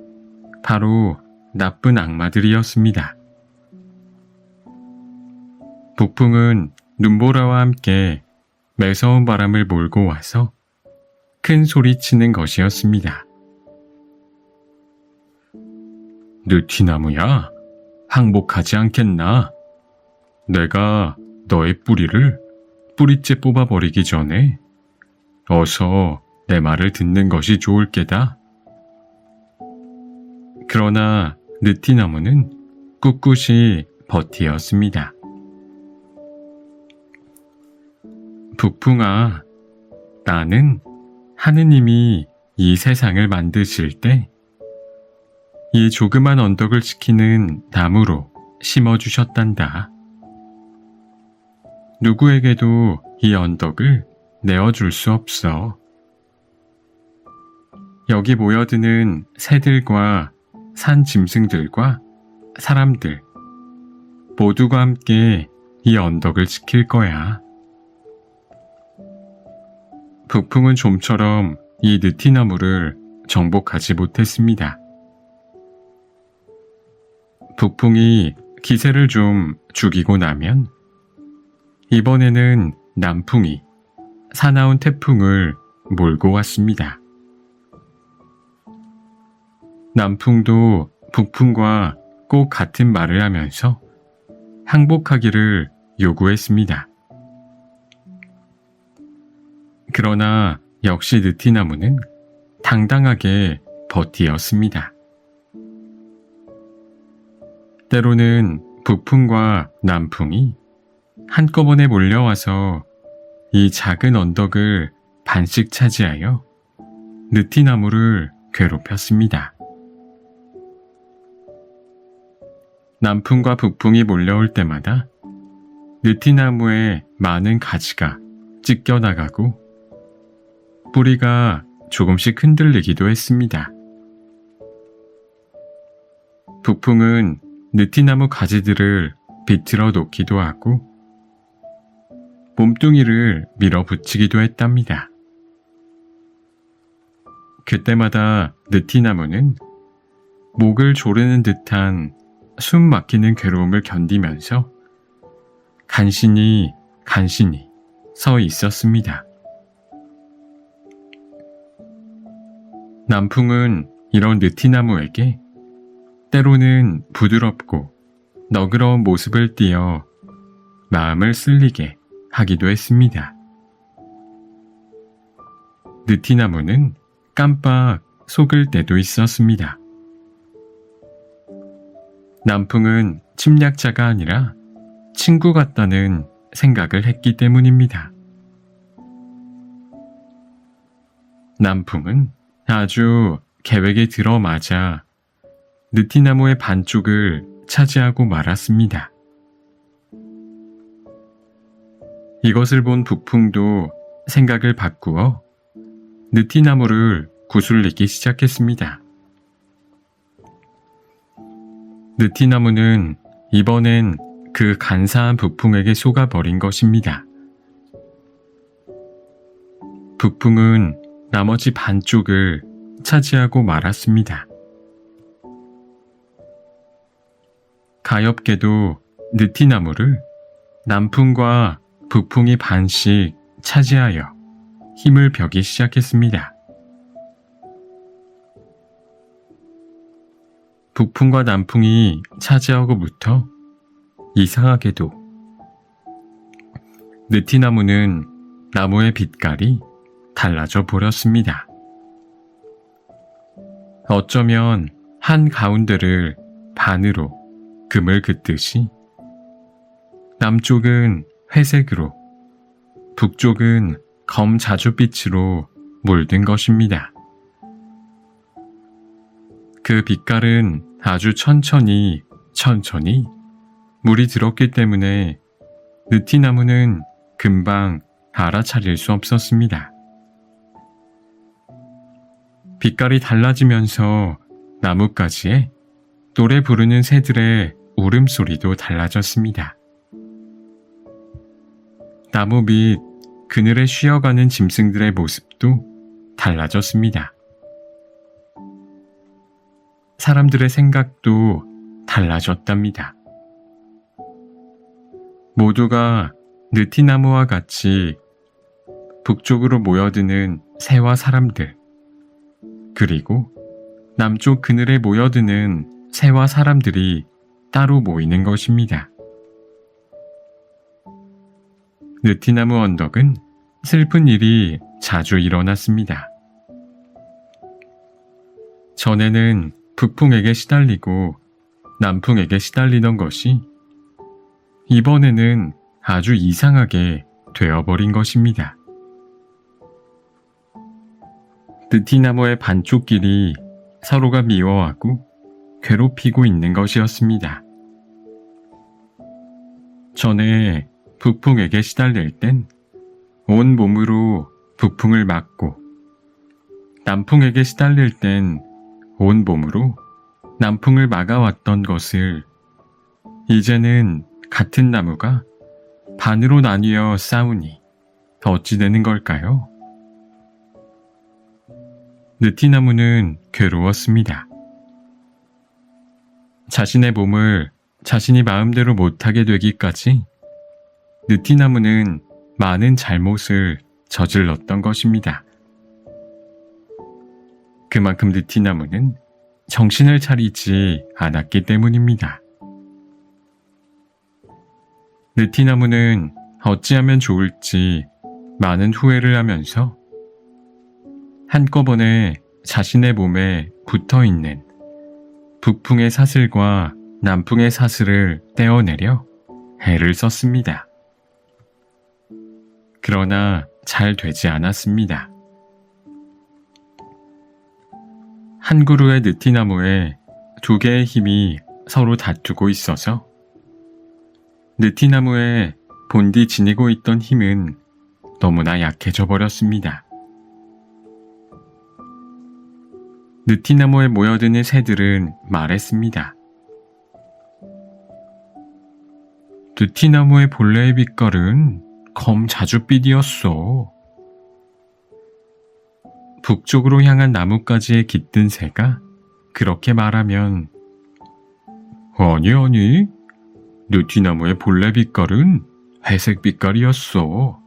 바로 나쁜 악마들이었습니다. 북풍은 눈보라와 함께 매서운 바람을 몰고 와서 큰 소리치는 것이었습니다. 느티나무야, 항복하지 않겠나? 내가 너의 뿌리를 뿌리째 뽑아버리기 전에 어서 내 말을 듣는 것이 좋을 게다. 그러나 느티나무는 꿋꿋이 버티었습니다. 북풍아, 나는 하느님이 이 세상을 만드실 때 이 조그만 언덕을 지키는 나무로 심어주셨단다. 누구에게도 이 언덕을 내어줄 수 없어. 여기 모여드는 새들과 산 짐승들과 사람들 모두가 함께 이 언덕을 지킬 거야. 북풍은 좀처럼 이 느티나무를 정복하지 못했습니다. 북풍이 기세를 좀 죽이고 나면 이번에는 남풍이 사나운 태풍을 몰고 왔습니다. 남풍도 북풍과 꼭 같은 말을 하면서 항복하기를 요구했습니다. 그러나 역시 느티나무는 당당하게 버티었습니다. 때로는 북풍과 남풍이 한꺼번에 몰려와서 이 작은 언덕을 반씩 차지하여 느티나무를 괴롭혔습니다. 남풍과 북풍이 몰려올 때마다 느티나무의 많은 가지가 찢겨나가고 뿌리가 조금씩 흔들리기도 했습니다. 북풍은 느티나무 가지들을 비틀어 놓기도 하고 몸뚱이를 밀어붙이기도 했답니다. 그때마다 느티나무는 목을 조르는 듯한 숨 막히는 괴로움을 견디면서 간신히 서 있었습니다. 남풍은 이런 느티나무에게 때로는 부드럽고 너그러운 모습을 띄어 마음을 쓸리게 하기도 했습니다. 느티나무는 깜빡 속을 때도 있었습니다. 남풍은 침략자가 아니라 친구 같다는 생각을 했기 때문입니다. 남풍은 아주 계획에 들어맞아 느티나무의 반쪽을 차지하고 말았습니다. 이것을 본 북풍도 생각을 바꾸어 느티나무를 구슬리기 시작했습니다. 느티나무는 이번엔 그 간사한 북풍에게 속아버린 것입니다. 북풍은 나머지 반쪽을 차지하고 말았습니다. 가엾게도 느티나무를 남풍과 북풍이 반씩 차지하여 힘을 벼기 시작했습니다. 북풍과 남풍이 차지하고부터 이상하게도 느티나무는 나무의 빛깔이 달라져 버렸습니다. 어쩌면 한 가운데를 반으로 금을 긋듯이 남쪽은 회색으로, 북쪽은 검 자줏빛으로 물든 것입니다. 그 빛깔은 아주 천천히 물이 들었기 때문에 느티나무는 금방 알아차릴 수 없었습니다. 빛깔이 달라지면서 나뭇가지에 노래 부르는 새들의 울음소리도 달라졌습니다. 나무 밑 그늘에 쉬어가는 짐승들의 모습도 달라졌습니다. 사람들의 생각도 달라졌답니다. 모두가 느티나무와 같이 북쪽으로 모여드는 새와 사람들, 그리고 남쪽 그늘에 모여드는 새와 사람들이 따로 모이는 것입니다. 느티나무 언덕은 슬픈 일이 자주 일어났습니다. 전에는 북풍에게 시달리고 남풍에게 시달리던 것이 이번에는 아주 이상하게 되어버린 것입니다. 느티나무의 반쪽 길이 서로가 미워하고 괴롭히고 있는 것이었습니다. 전에 북풍에게 시달릴 땐 온 몸으로 북풍을 막고, 남풍에게 시달릴 땐 온 몸으로 남풍을 막아왔던 것을 이제는 같은 나무가 반으로 나뉘어 싸우니 어찌 되는 걸까요? 느티나무는 괴로웠습니다. 자신의 몸을 자신이 마음대로 못하게 되기까지 느티나무는 많은 잘못을 저질렀던 것입니다. 그만큼 느티나무는 정신을 차리지 않았기 때문입니다. 느티나무는 어찌하면 좋을지 많은 후회를 하면서 한꺼번에 자신의 몸에 붙어있는 북풍의 사슬과 남풍의 사슬을 떼어내려 애를 썼습니다. 그러나 잘 되지 않았습니다. 한 그루의 느티나무에 두 개의 힘이 서로 다투고 있어서 느티나무에 본디 지니고 있던 힘은 너무나 약해져 버렸습니다. 느티나무에 모여드는 새들은 말했습니다. 느티나무의 본래의 빛깔은 검 자줏빛이었어. 북쪽으로 향한 나뭇가지에 깃든 새가 그렇게 말하면, 아니, 느티나무의 본래 빛깔은 회색 빛깔이었어.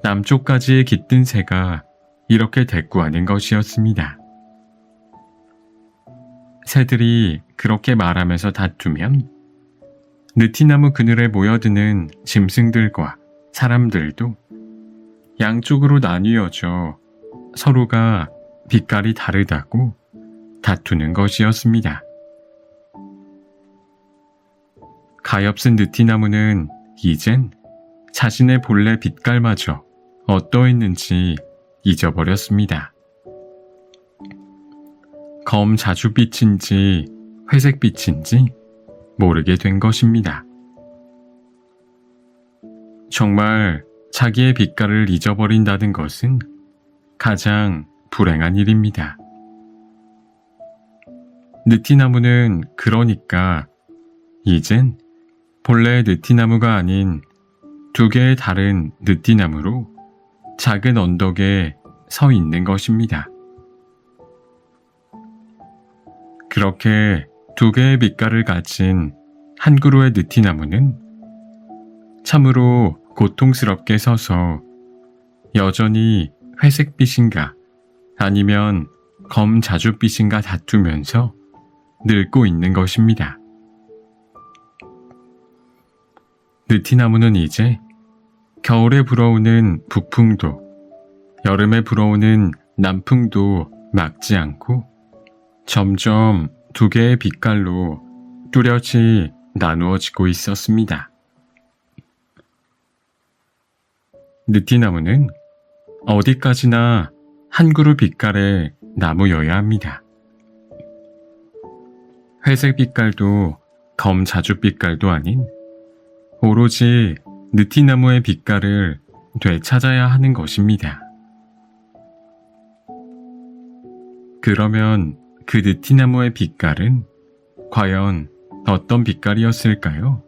남쪽 가지에 깃든 새가 이렇게 대꾸하는 것이었습니다. 새들이 그렇게 말하면서 다투면 느티나무 그늘에 모여드는 짐승들과 사람들도 양쪽으로 나뉘어져 서로가 빛깔이 다르다고 다투는 것이었습니다. 가엾은 느티나무는 이젠 자신의 본래 빛깔마저 어떠했는지 잊어버렸습니다. 검 자줏빛인지 회색빛인지 모르게 된 것입니다. 정말 자기의 빛깔을 잊어버린다는 것은 가장 불행한 일입니다. 느티나무는 그러니까 이젠 본래의 느티나무가 아닌 두 개의 다른 느티나무로 작은 언덕에 서 있는 것입니다. 그렇게 두 개의 빛깔을 가진 한 그루의 느티나무는 참으로 고통스럽게 서서 여전히 회색빛인가 아니면 검 자줏빛인가 다투면서 늙고 있는 것입니다. 느티나무는 이제 겨울에 불어오는 북풍도 여름에 불어오는 남풍도 막지 않고 점점 두 개의 빛깔로 뚜렷이 나누어지고 있었습니다. 느티나무는 어디까지나 한 그루 빛깔의 나무여야 합니다. 회색 빛깔도 검 자주 빛깔도 아닌 오로지 느티나무의 빛깔을 되찾아야 하는 것입니다. 그러면 그 느티나무의 빛깔은 과연 어떤 빛깔이었을까요?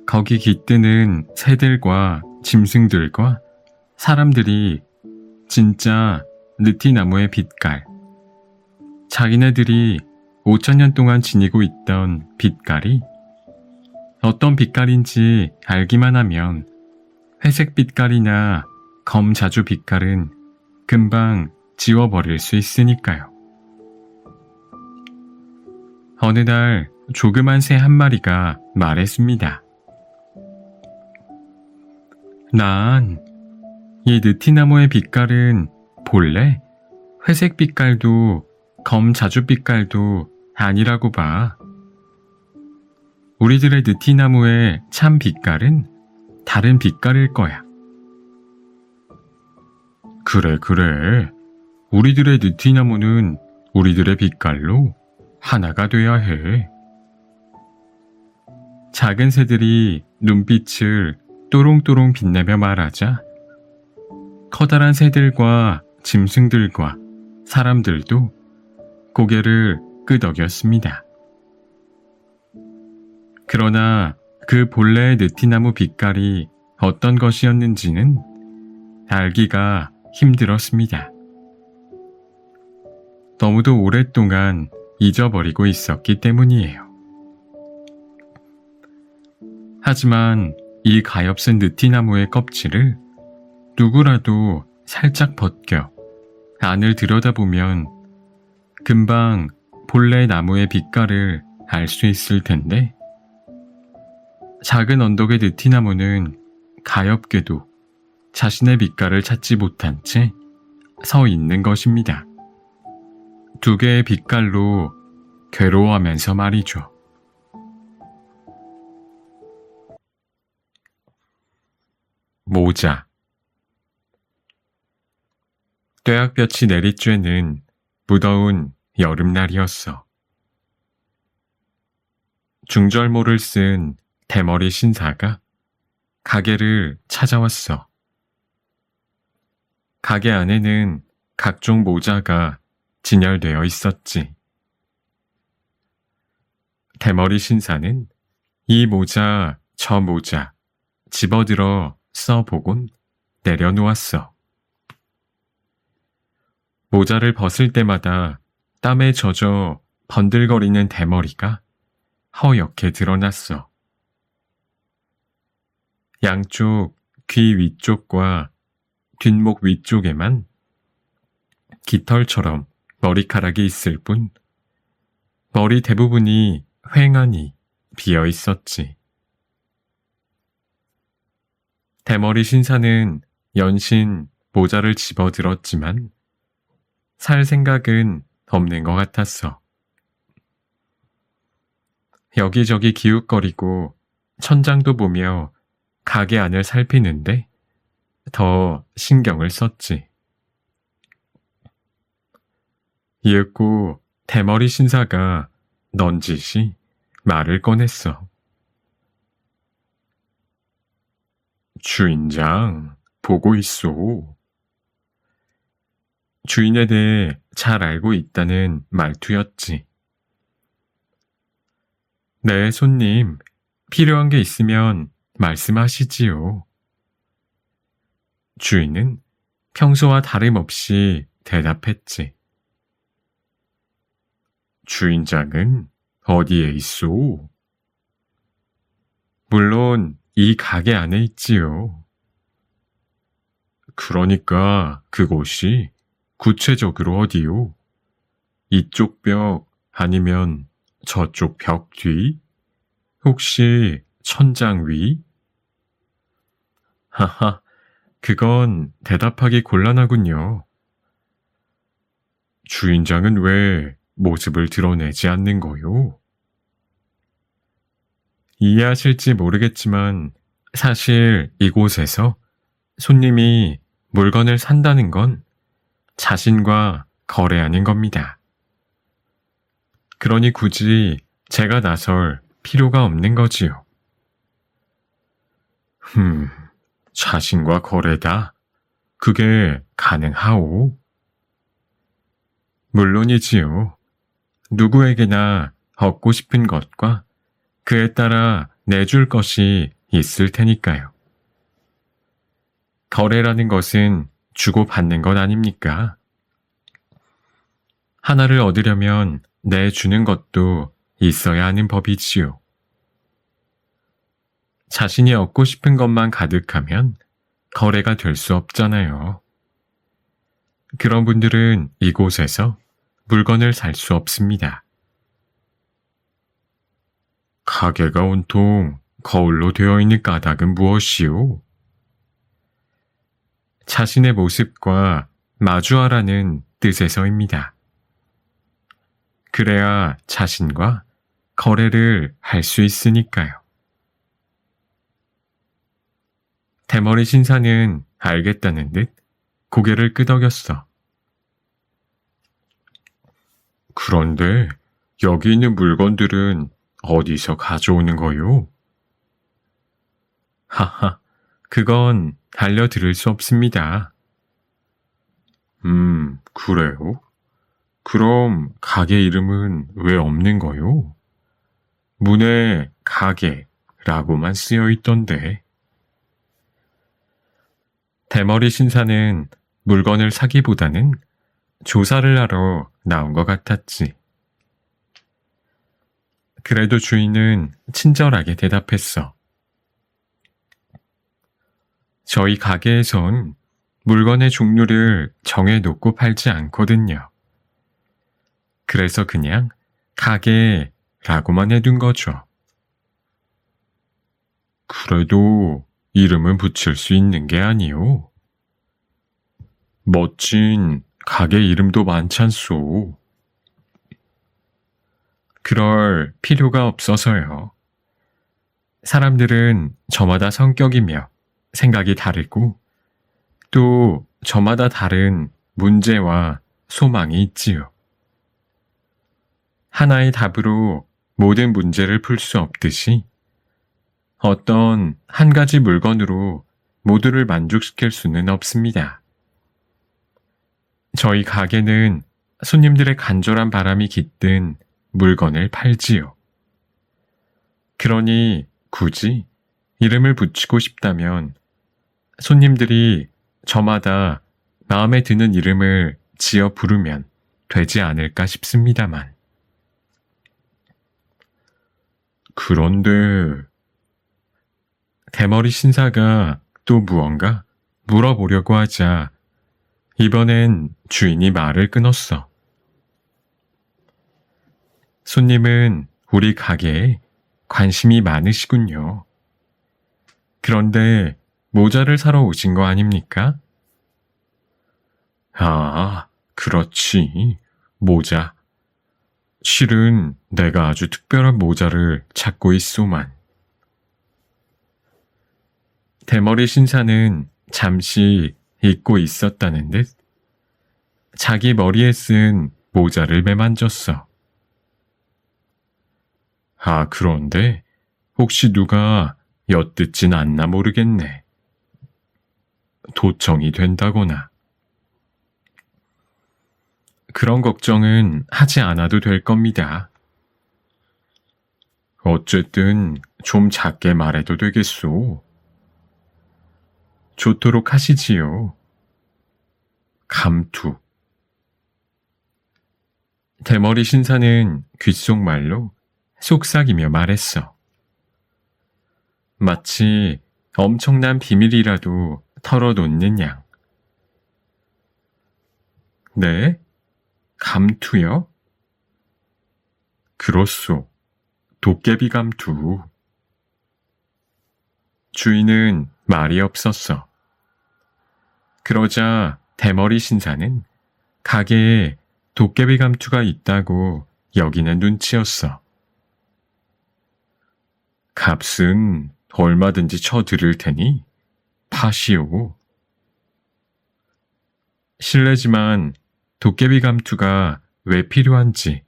거기 깃드는 새들과 짐승들과 사람들이 진짜 느티나무의 빛깔, 자기네들이 5,000년 동안 지니고 있던 빛깔이 어떤 빛깔인지 알기만 하면 회색 빛깔이나 검 자주 빛깔은 금방 지워버릴 수 있으니까요. 어느 날 조그만 새 한 마리가 말했습니다. 난 이 느티나무의 빛깔은 본래 회색 빛깔도 검 자주 빛깔도 아니라고 봐. 우리들의 느티나무의 참 빛깔은 다른 빛깔일 거야. 그래. 우리들의 느티나무는 우리들의 빛깔로 하나가 돼야 해. 작은 새들이 눈빛을 또롱또롱 빛내며 말하자 커다란 새들과 짐승들과 사람들도 고개를 끄덕였습니다. 그러나 그 본래의 느티나무 빛깔이 어떤 것이었는지는 알기가 힘들었습니다. 너무도 오랫동안 잊어버리고 있었기 때문이에요. 하지만 이 가엾은 느티나무의 껍질을 누구라도 살짝 벗겨 안을 들여다보면 금방 본래 나무의 빛깔을 알 수 있을 텐데 작은 언덕의 느티나무는 가엾게도 자신의 빛깔을 찾지 못한 채 서 있는 것입니다. 두 개의 빛깔로 괴로워하면서 말이죠. 모자. 떼약볕이 내리쬐는 무더운 여름날이었어. 중절모를 쓴 대머리 신사가 가게를 찾아왔어. 가게 안에는 각종 모자가 진열되어 있었지. 대머리 신사는 이 모자, 저 모자 집어들어 써보곤 내려놓았어. 모자를 벗을 때마다 땀에 젖어 번들거리는 대머리가 허옇게 드러났어. 양쪽 귀 위쪽과 뒷목 위쪽에만 깃털처럼 머리카락이 있을 뿐 머리 대부분이 휑하니 비어 있었지. 대머리 신사는 연신 모자를 집어들었지만 살 생각은 없는 것 같았어. 여기저기 기웃거리고 천장도 보며 가게 안을 살피는데 더 신경을 썼지. 이윽고 대머리 신사가 넌지시 말을 꺼냈어. 주인장, 보고 있소. 주인에 대해 잘 알고 있다는 말투였지. 네, 손님. 필요한 게 있으면 말씀하시지요. 주인은 평소와 다름없이 대답했지. 주인장은 어디에 있소? 물론 이 가게 안에 있지요. 그러니까 그곳이 구체적으로 어디요? 이쪽 벽 아니면 저쪽 벽 뒤? 혹시 천장 위? 하하, 그건 대답하기 곤란하군요. 주인장은 왜 모습을 드러내지 않는 거요? 이해하실지 모르겠지만 사실 이곳에서 손님이 물건을 산다는 건 자신과 거래하는 겁니다. 그러니 굳이 제가 나설 필요가 없는 거지요. 자신과 거래다. 그게 가능하오? 물론이지요. 누구에게나 얻고 싶은 것과 그에 따라 내줄 것이 있을 테니까요. 거래라는 것은 주고받는 것 아닙니까? 하나를 얻으려면 내주는 것도 있어야 하는 법이지요. 자신이 얻고 싶은 것만 가득하면 거래가 될 수 없잖아요. 그런 분들은 이곳에서 물건을 살 수 없습니다. 가게가 온통 거울로 되어 있는 까닭은 무엇이오? 자신의 모습과 마주하라는 뜻에서입니다. 그래야 자신과 거래를 할 수 있으니까요. 대머리 신사는 알겠다는 듯 고개를 끄덕였어. 그런데 여기 있는 물건들은 어디서 가져오는 거요? 하하, 그건 알려드릴 수 없습니다. 그래요? 그럼 가게 이름은 왜 없는 거요? 문에 가게라고만 쓰여 있던데. 대머리 신사는 물건을 사기보다는 조사를 하러 나온 것 같았지. 그래도 주인은 친절하게 대답했어. 저희 가게에선 물건의 종류를 정해놓고 팔지 않거든요. 그래서 그냥 가게라고만 해둔 거죠. 그래도 이름은 붙일 수 있는 게 아니오. 멋진 가게 이름도 많잖소. 그럴 필요가 없어서요. 사람들은 저마다 성격이며 생각이 다르고 또 저마다 다른 문제와 소망이 있지요. 하나의 답으로 모든 문제를 풀 수 없듯이 어떤 한 가지 물건으로 모두를 만족시킬 수는 없습니다. 저희 가게는 손님들의 간절한 바람이 깃든 물건을 팔지요. 그러니 굳이 이름을 붙이고 싶다면 손님들이 저마다 마음에 드는 이름을 지어 부르면 되지 않을까 싶습니다만. 그런데 대머리 신사가 또 무언가 물어보려고 하자 이번엔 주인이 말을 끊었어. 손님은 우리 가게에 관심이 많으시군요. 그런데 모자를 사러 오신 거 아닙니까? 아, 그렇지. 모자. 실은 내가 아주 특별한 모자를 찾고 있소만. 대머리 신사는 잠시 잊고 있었다는 듯 자기 머리에 쓴 모자를 매만졌어. 아, 그런데 혹시 누가 엿듣진 않나 모르겠네. 도청이 된다거나. 그런 걱정은 하지 않아도 될 겁니다. 어쨌든 좀 작게 말해도 되겠소. 좋도록 하시지요. 감투. 대머리 신사는 귓속말로 속삭이며 말했어. 마치 엄청난 비밀이라도 털어놓는 양. 네? 감투요? 그렇소. 도깨비 감투. 주인은 말이 없었어. 그러자 대머리 신사는 가게에 도깨비 감투가 있다고 여기는 눈치였어. 값은 얼마든지 쳐드릴 테니 파시오. 실례지만 도깨비 감투가 왜 필요한지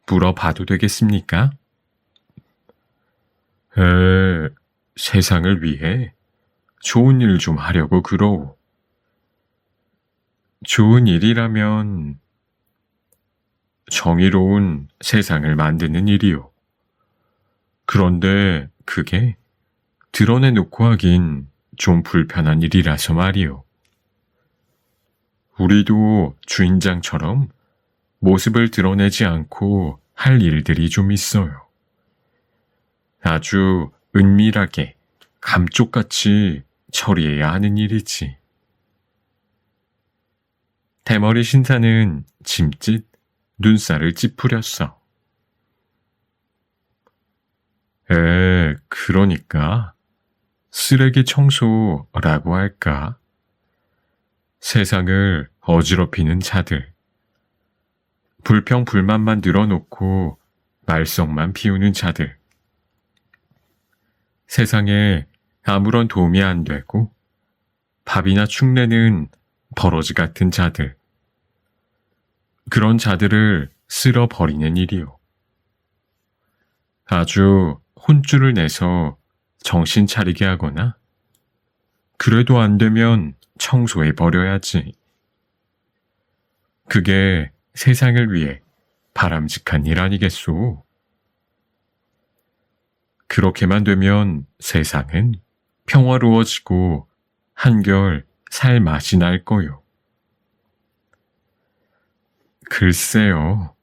물어봐도 되겠습니까? 세상을 위해 좋은 일 좀 하려고 그러오. 좋은 일이라면 정의로운 세상을 만드는 일이오. 그런데 그게 드러내놓고 하긴 좀 불편한 일이라서 말이오. 우리도 주인장처럼 모습을 드러내지 않고 할 일들이 좀 있어요. 아주 은밀하게 감쪽같이 처리해야 하는 일이지. 대머리 신사는 짐짓 눈살을 찌푸렸어. 그러니까 쓰레기 청소라고 할까? 세상을 어지럽히는 자들, 불평불만만 늘어놓고 말썽만 피우는 자들, 세상에 아무런 도움이 안 되고 밥이나 축내는 버러지 같은 자들, 그런 자들을 쓸어버리는 일이요. 아주 혼쭐을 내서 정신 차리게 하거나 그래도 안 되면 청소해 버려야지. 그게 세상을 위해 바람직한 일 아니겠소. 그렇게만 되면 세상은 평화로워지고 한결 살 맛이 날 거요. 글쎄요.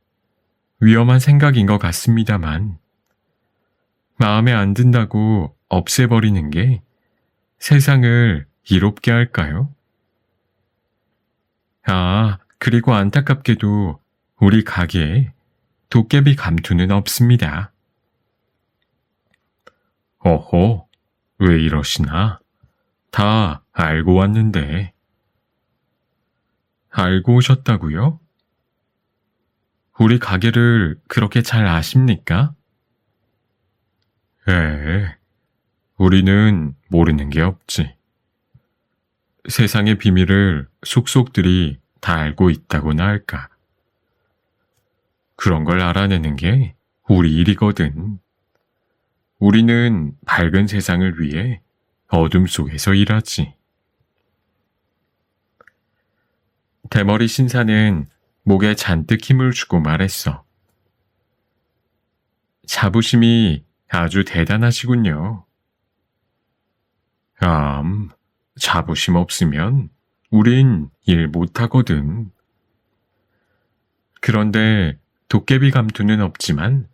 위험한 생각인 것 같습니다만 마음에 안 든다고 없애버리는 게 세상을 이롭게 할까요? 그리고 안타깝게도 우리 가게에 도깨비 감투는 없습니다. 어허, 왜 이러시나? 다 알고 왔는데. 알고 오셨다고요? 우리 가게를 그렇게 잘 아십니까? 우리는 모르는 게 없지. 세상의 비밀을 속속들이 다 알고 있다고나 할까. 그런 걸 알아내는 게 우리 일이거든. 우리는 밝은 세상을 위해 어둠 속에서 일하지. 대머리 신사는 목에 잔뜩 힘을 주고 말했어. 자부심이 아주 대단하시군요. 자부심 없으면 우린 일 못하거든. 그런데 도깨비 감투는 없지만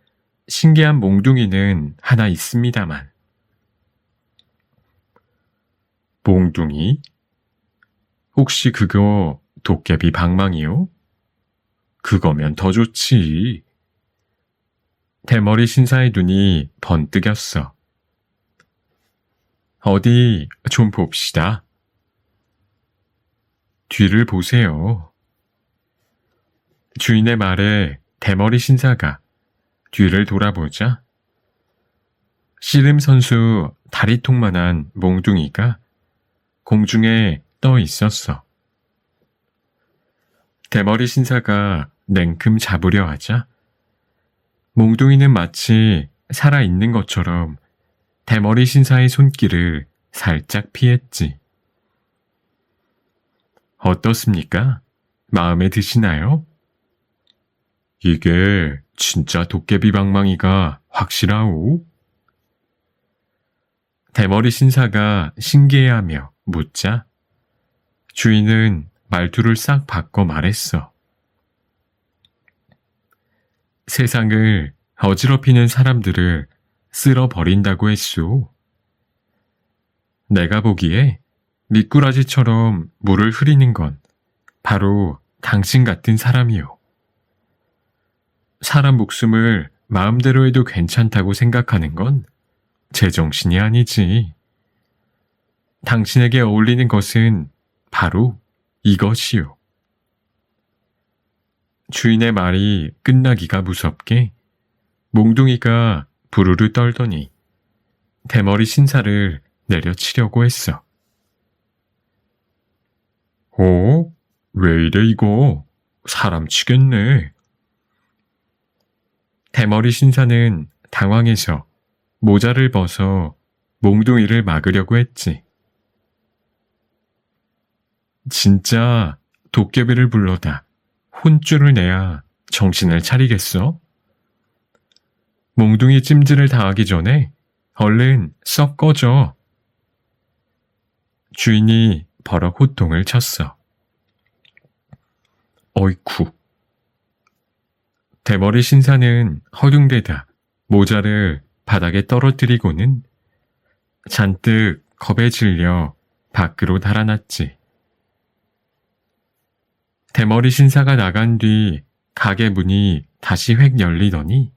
신기한 몽둥이는 하나 있습니다만. 몽둥이? 혹시 그거 도깨비 방망이요? 그거면 더 좋지. 대머리 신사의 눈이 번뜩였어. 어디 좀 봅시다. 뒤를 보세요. 주인의 말에 대머리 신사가 뒤를 돌아보자 씨름 선수 다리통만한 몽둥이가 공중에 떠 있었어. 대머리 신사가 냉큼 잡으려 하자 몽둥이는 마치 살아있는 것처럼 대머리 신사의 손길을 살짝 피했지. 어떻습니까? 마음에 드시나요? 이게 진짜 도깨비 방망이가 확실하오? 대머리 신사가 신기해하며 묻자 주인은 말투를 싹 바꿔 말했어. 세상을 어지럽히는 사람들을 쓸어버린다고 했소. 내가 보기에 미꾸라지처럼 물을 흐리는 건 바로 당신 같은 사람이요. 사람 목숨을 마음대로 해도 괜찮다고 생각하는 건 제정신이 아니지. 당신에게 어울리는 것은 바로 이것이요. 주인의 말이 끝나기가 무섭게 몽둥이가 부르르 떨더니 대머리 신사를 내려치려고 했어. 왜 이래 이거? 사람 치겠네. 대머리 신사는 당황해서 모자를 벗어 몽둥이를 막으려고 했지. 진짜 도깨비를 불러다 혼쭐을 내야 정신을 차리겠어? 몽둥이 찜질을 당하기 전에 얼른 썩 꺼져. 주인이 버럭 호통을 쳤어. 어이쿠. 대머리 신사는 허둥대다 모자를 바닥에 떨어뜨리고는 잔뜩 겁에 질려 밖으로 달아났지. 대머리 신사가 나간 뒤 가게 문이 다시 획 열리더니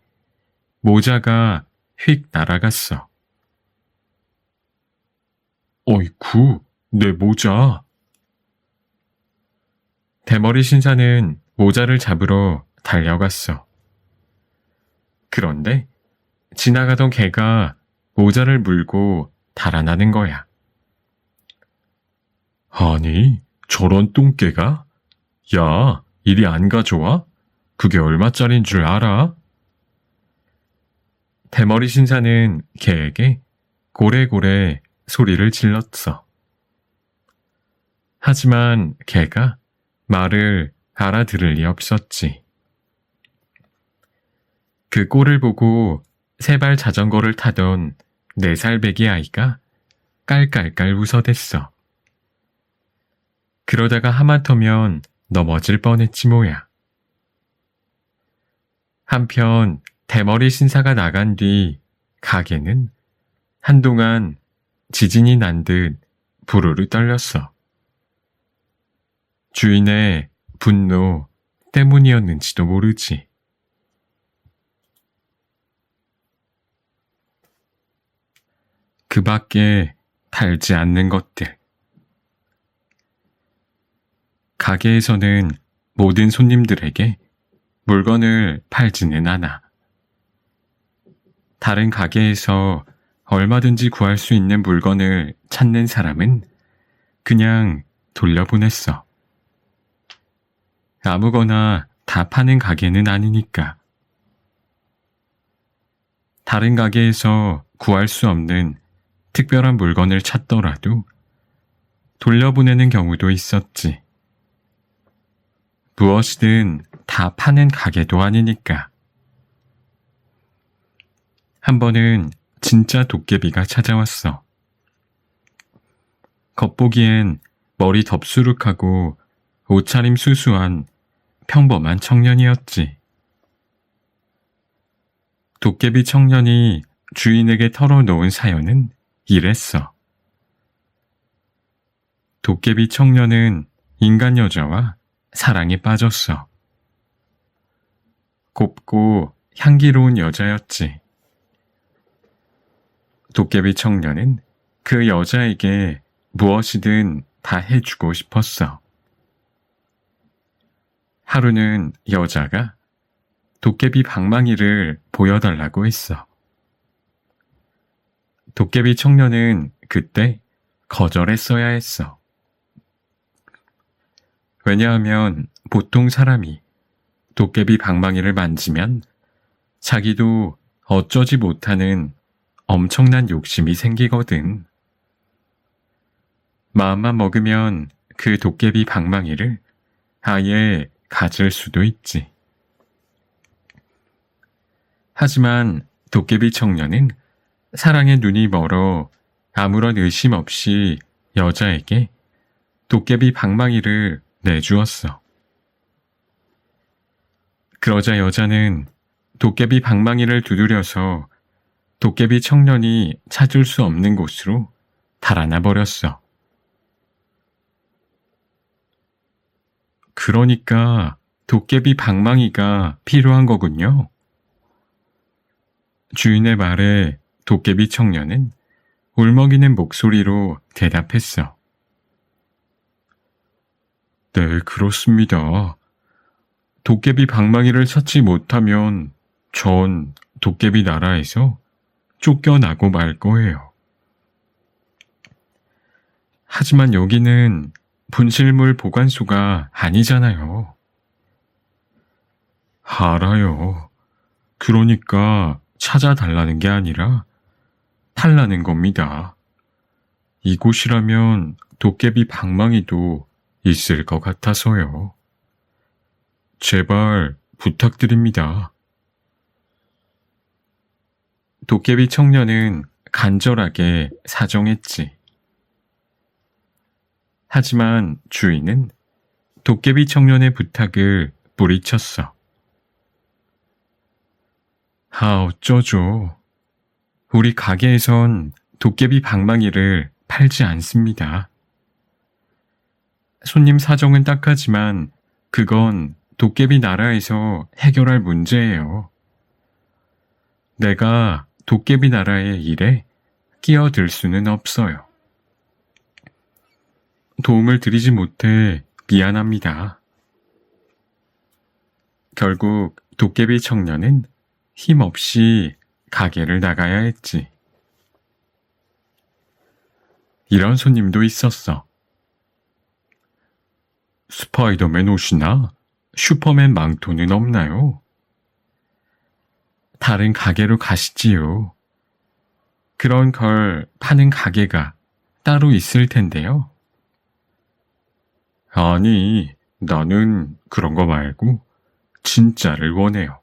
모자가 휙 날아갔어. 어이쿠, 내 모자. 대머리 신사는 모자를 잡으러 달려갔어. 그런데 지나가던 개가 모자를 물고 달아나는 거야. 아니, 저런 똥개가? 야, 이리 안 가져와? 그게 얼마짜린 줄 알아? 대머리 신사는 개에게 고래고래 소리를 질렀어. 하지만 개가 말을 알아들을 리 없었지. 그 꼴을 보고 세발 자전거를 타던 4살 배기 아이가 깔깔깔 웃어댔어. 그러다가 하마터면 넘어질 뻔했지 뭐야. 한편 대머리 신사가 나간 뒤 가게는 한동안 지진이 난 듯 부르르 떨렸어. 주인의 분노 때문이었는지도 모르지. 그 밖에 팔지 않는 것들. 가게에서는 모든 손님들에게 물건을 팔지는 않아. 다른 가게에서 얼마든지 구할 수 있는 물건을 찾는 사람은 그냥 돌려보냈어. 아무거나 다 파는 가게는 아니니까. 다른 가게에서 구할 수 없는 특별한 물건을 찾더라도 돌려보내는 경우도 있었지. 무엇이든 다 파는 가게도 아니니까. 한 번은 진짜 도깨비가 찾아왔어. 겉보기엔 머리 덥수룩하고 옷차림 수수한 평범한 청년이었지. 도깨비 청년이 주인에게 털어놓은 사연은 이랬어. 도깨비 청년은 인간 여자와 사랑에 빠졌어. 곱고 향기로운 여자였지. 도깨비 청년은 그 여자에게 무엇이든 다 해주고 싶었어. 하루는 여자가 도깨비 방망이를 보여달라고 했어. 도깨비 청년은 그때 거절했어야 했어. 왜냐하면 보통 사람이 도깨비 방망이를 만지면 자기도 어쩌지 못하는 엄청난 욕심이 생기거든. 마음만 먹으면 그 도깨비 방망이를 아예 가질 수도 있지. 하지만 도깨비 청년은 사랑에 눈이 멀어 아무런 의심 없이 여자에게 도깨비 방망이를 내주었어. 그러자 여자는 도깨비 방망이를 두드려서 도깨비 청년이 찾을 수 없는 곳으로 달아나 버렸어. 그러니까 도깨비 방망이가 필요한 거군요. 주인의 말에 도깨비 청년은 울먹이는 목소리로 대답했어. 네, 그렇습니다. 도깨비 방망이를 찾지 못하면 전 도깨비 나라에서 쫓겨나고 말 거예요. 하지만 여기는 분실물 보관소가 아니잖아요. 알아요. 그러니까 찾아달라는 게 아니라 달라는 겁니다. 이곳이라면 도깨비 방망이도 있을 것 같아서요. 제발 부탁드립니다. 도깨비 청년은 간절하게 사정했지. 하지만 주인은 도깨비 청년의 부탁을 뿌리쳤어. 어쩌죠. 우리 가게에선 도깨비 방망이를 팔지 않습니다. 손님 사정은 딱하지만 그건 도깨비 나라에서 해결할 문제예요. 내가 도깨비 나라의 일에 끼어들 수는 없어요. 도움을 드리지 못해 미안합니다. 결국 도깨비 청년은 힘없이 가게를 나가야 했지. 이런 손님도 있었어. 스파이더맨 옷이나 슈퍼맨 망토는 없나요? 다른 가게로 가시지요. 그런 걸 파는 가게가 따로 있을 텐데요. 아니, 나는 그런 거 말고 진짜를 원해요.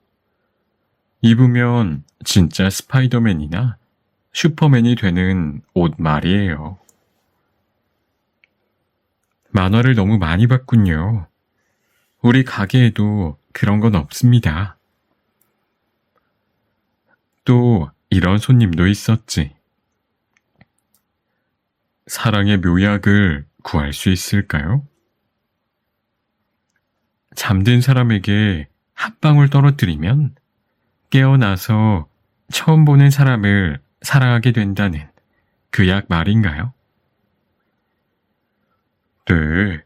입으면 진짜 스파이더맨이나 슈퍼맨이 되는 옷 말이에요. 만화를 너무 많이 봤군요. 우리 가게에도 그런 건 없습니다. 또 이런 손님도 있었지. 사랑의 묘약을 구할 수 있을까요? 잠든 사람에게 한 방울 떨어뜨리면 깨어나서 처음 보는 사람을 사랑하게 된다는 그 약 말인가요? 네,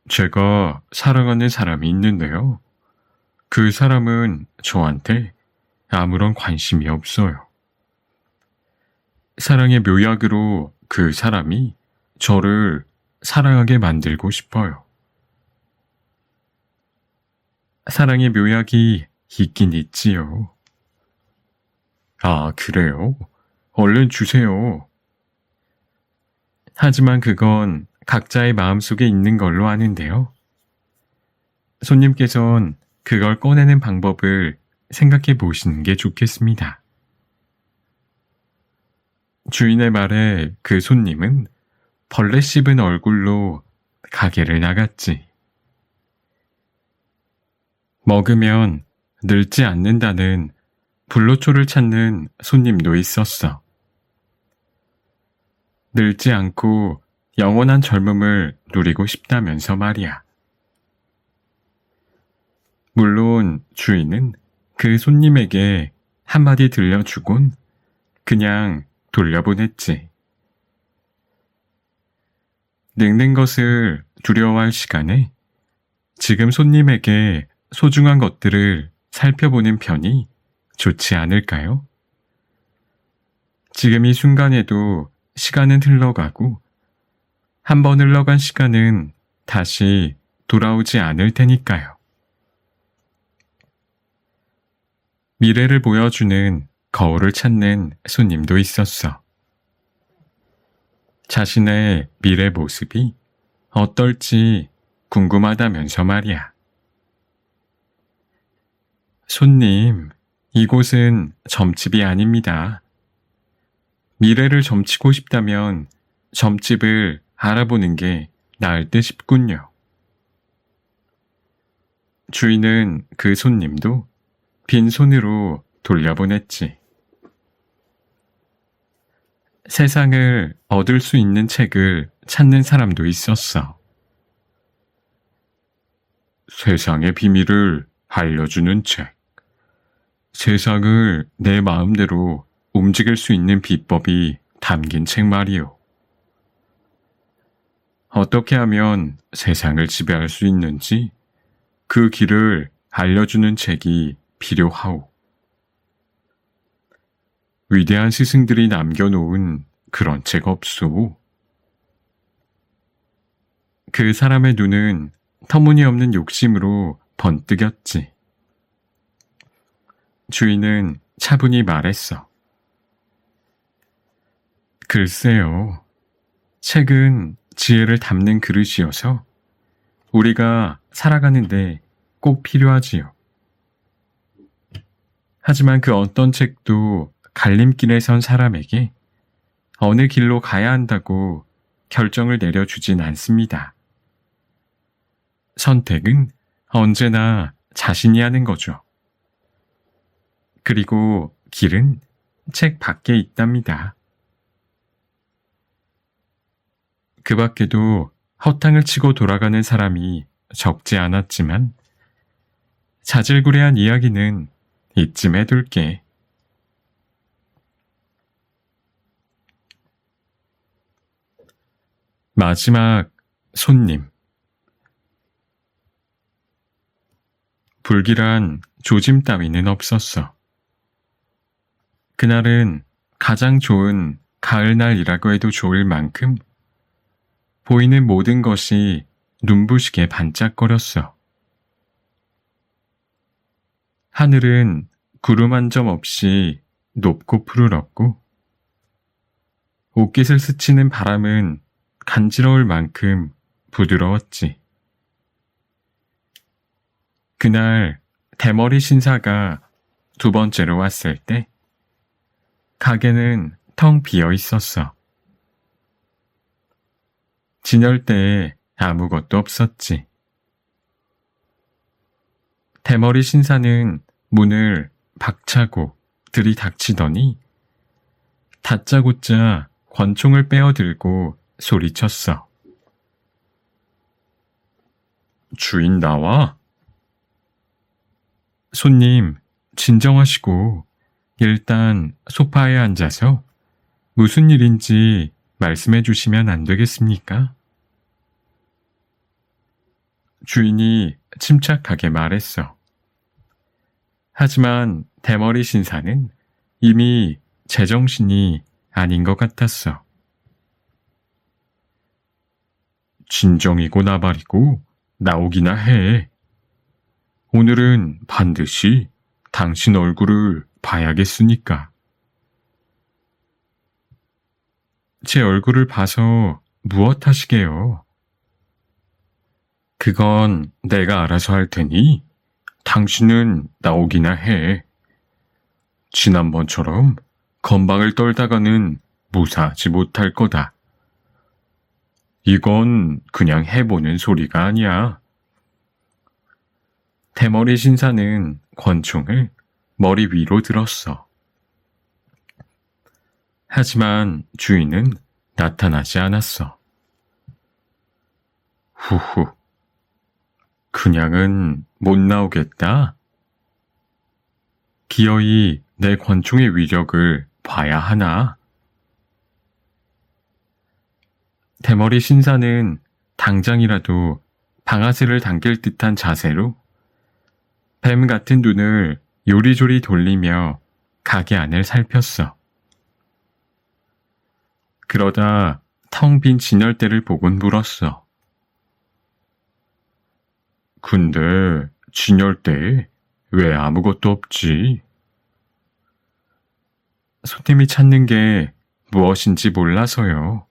제가 사랑하는 사람이 있는데요. 그 사람은 저한테 아무런 관심이 없어요. 사랑의 묘약으로 그 사람이 저를 사랑하게 만들고 싶어요. 사랑의 묘약이 있긴 있지요. 아, 그래요? 얼른 주세요. 하지만 그건 각자의 마음속에 있는 걸로 아는데요. 손님께선 그걸 꺼내는 방법을 생각해 보시는 게 좋겠습니다. 주인의 말에 그 손님은 벌레 씹은 얼굴로 가게를 나갔지. 먹으면 늙지 않는다는 불로초를 찾는 손님도 있었어. 늙지 않고 영원한 젊음을 누리고 싶다면서 말이야. 물론 주인은 그 손님에게 한마디 들려주곤 그냥 돌려보냈지. 늙는 것을 두려워할 시간에 지금 손님에게 소중한 것들을 살펴보는 편이 좋지 않을까요? 지금 이 순간에도 시간은 흘러가고 한 번 흘러간 시간은 다시 돌아오지 않을 테니까요. 미래를 보여주는 거울을 찾는 손님도 있었어. 자신의 미래 모습이 어떨지 궁금하다면서 말이야. 손님, 이곳은 점집이 아닙니다. 미래를 점치고 싶다면 점집을 알아보는 게 나을 듯 싶군요. 주인은 그 손님도 빈손으로 돌려보냈지. 세상을 얻을 수 있는 책을 찾는 사람도 있었어. 세상의 비밀을 알려주는 책. 세상을 내 마음대로 움직일 수 있는 비법이 담긴 책 말이오. 어떻게 하면 세상을 지배할 수 있는지 그 길을 알려주는 책이 필요하오. 위대한 스승들이 남겨놓은 그런 책 없소. 그 사람의 눈은 터무니없는 욕심으로 번뜩였지. 주인은 차분히 말했어. 글쎄요. 책은 지혜를 담는 그릇이어서 우리가 살아가는데 꼭 필요하지요. 하지만 그 어떤 책도 갈림길에 선 사람에게 어느 길로 가야 한다고 결정을 내려주진 않습니다. 선택은 언제나 자신이 하는 거죠. 그리고 길은 책 밖에 있답니다. 그 밖에도 허탕을 치고 돌아가는 사람이 적지 않았지만 자질구레한 이야기는 이쯤 해둘게. 마지막 손님. 불길한 조짐 따위는 없었어. 그날은 가장 좋은 가을날이라고 해도 좋을 만큼 보이는 모든 것이 눈부시게 반짝거렸어. 하늘은 구름 한 점 없이 높고 푸르렀고 옷깃을 스치는 바람은 간지러울 만큼 부드러웠지. 그날 대머리 신사가 두 번째로 왔을 때 가게는 텅 비어 있었어. 진열대에 아무것도 없었지. 대머리 신사는 문을 박차고 들이닥치더니 다짜고짜 권총을 빼어들고 소리쳤어. 주인 나와? 손님, 진정하시고 일단 소파에 앉아서 무슨 일인지 말씀해 주시면 안 되겠습니까? 주인이 침착하게 말했어. 하지만 대머리 신사는 이미 제정신이 아닌 것 같았어. 진정이고 나발이고 나오기나 해. 오늘은 반드시 당신 얼굴을 봐야겠으니까. 제 얼굴을 봐서 무엇 하시게요? 그건 내가 알아서 할 테니 당신은 나오기나 해. 지난번처럼 건방을 떨다가는 무사하지 못할 거다. 이건 그냥 해보는 소리가 아니야. 대머리 신사는 권총을 머리 위로 들었어. 하지만 주인은 나타나지 않았어. 후후. 그냥은 못 나오겠다. 기어이 내 권총의 위력을 봐야 하나. 대머리 신사는 당장이라도 방아쇠를 당길 듯한 자세로 뱀 같은 눈을 요리조리 돌리며 가게 안을 살폈어. 그러다 텅 빈 진열대를 보곤 물었어. 근데 진열대에 왜 아무것도 없지? 손님이 찾는 게 무엇인지 몰라서요.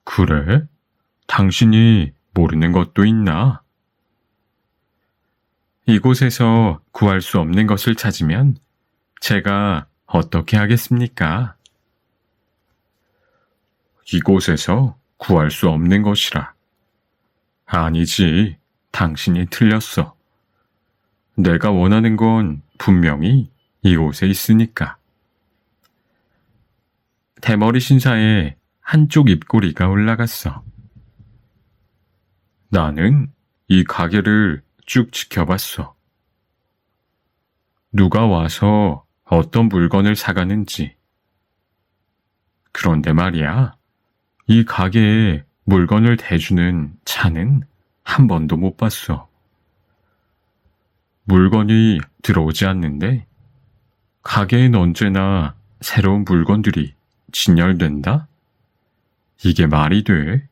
그래? 당신이 모르는 것도 있나? 이곳에서 구할 수 없는 것을 찾으면 제가 어떻게 하겠습니까? 이곳에서 구할 수 없는 것이라. 아니지, 당신이 틀렸어. 내가 원하는 건 분명히 이곳에 있으니까. 대머리 신사의 한쪽 입꼬리가 올라갔어. 나는 이 가게를 쭉 지켜봤어. 누가 와서 어떤 물건을 사가는지. 그런데 말이야, 이 가게에 물건을 대주는 차는 한 번도 못 봤어. 물건이 들어오지 않는데 가게엔 언제나 새로운 물건들이 진열된다? 이게 말이 돼?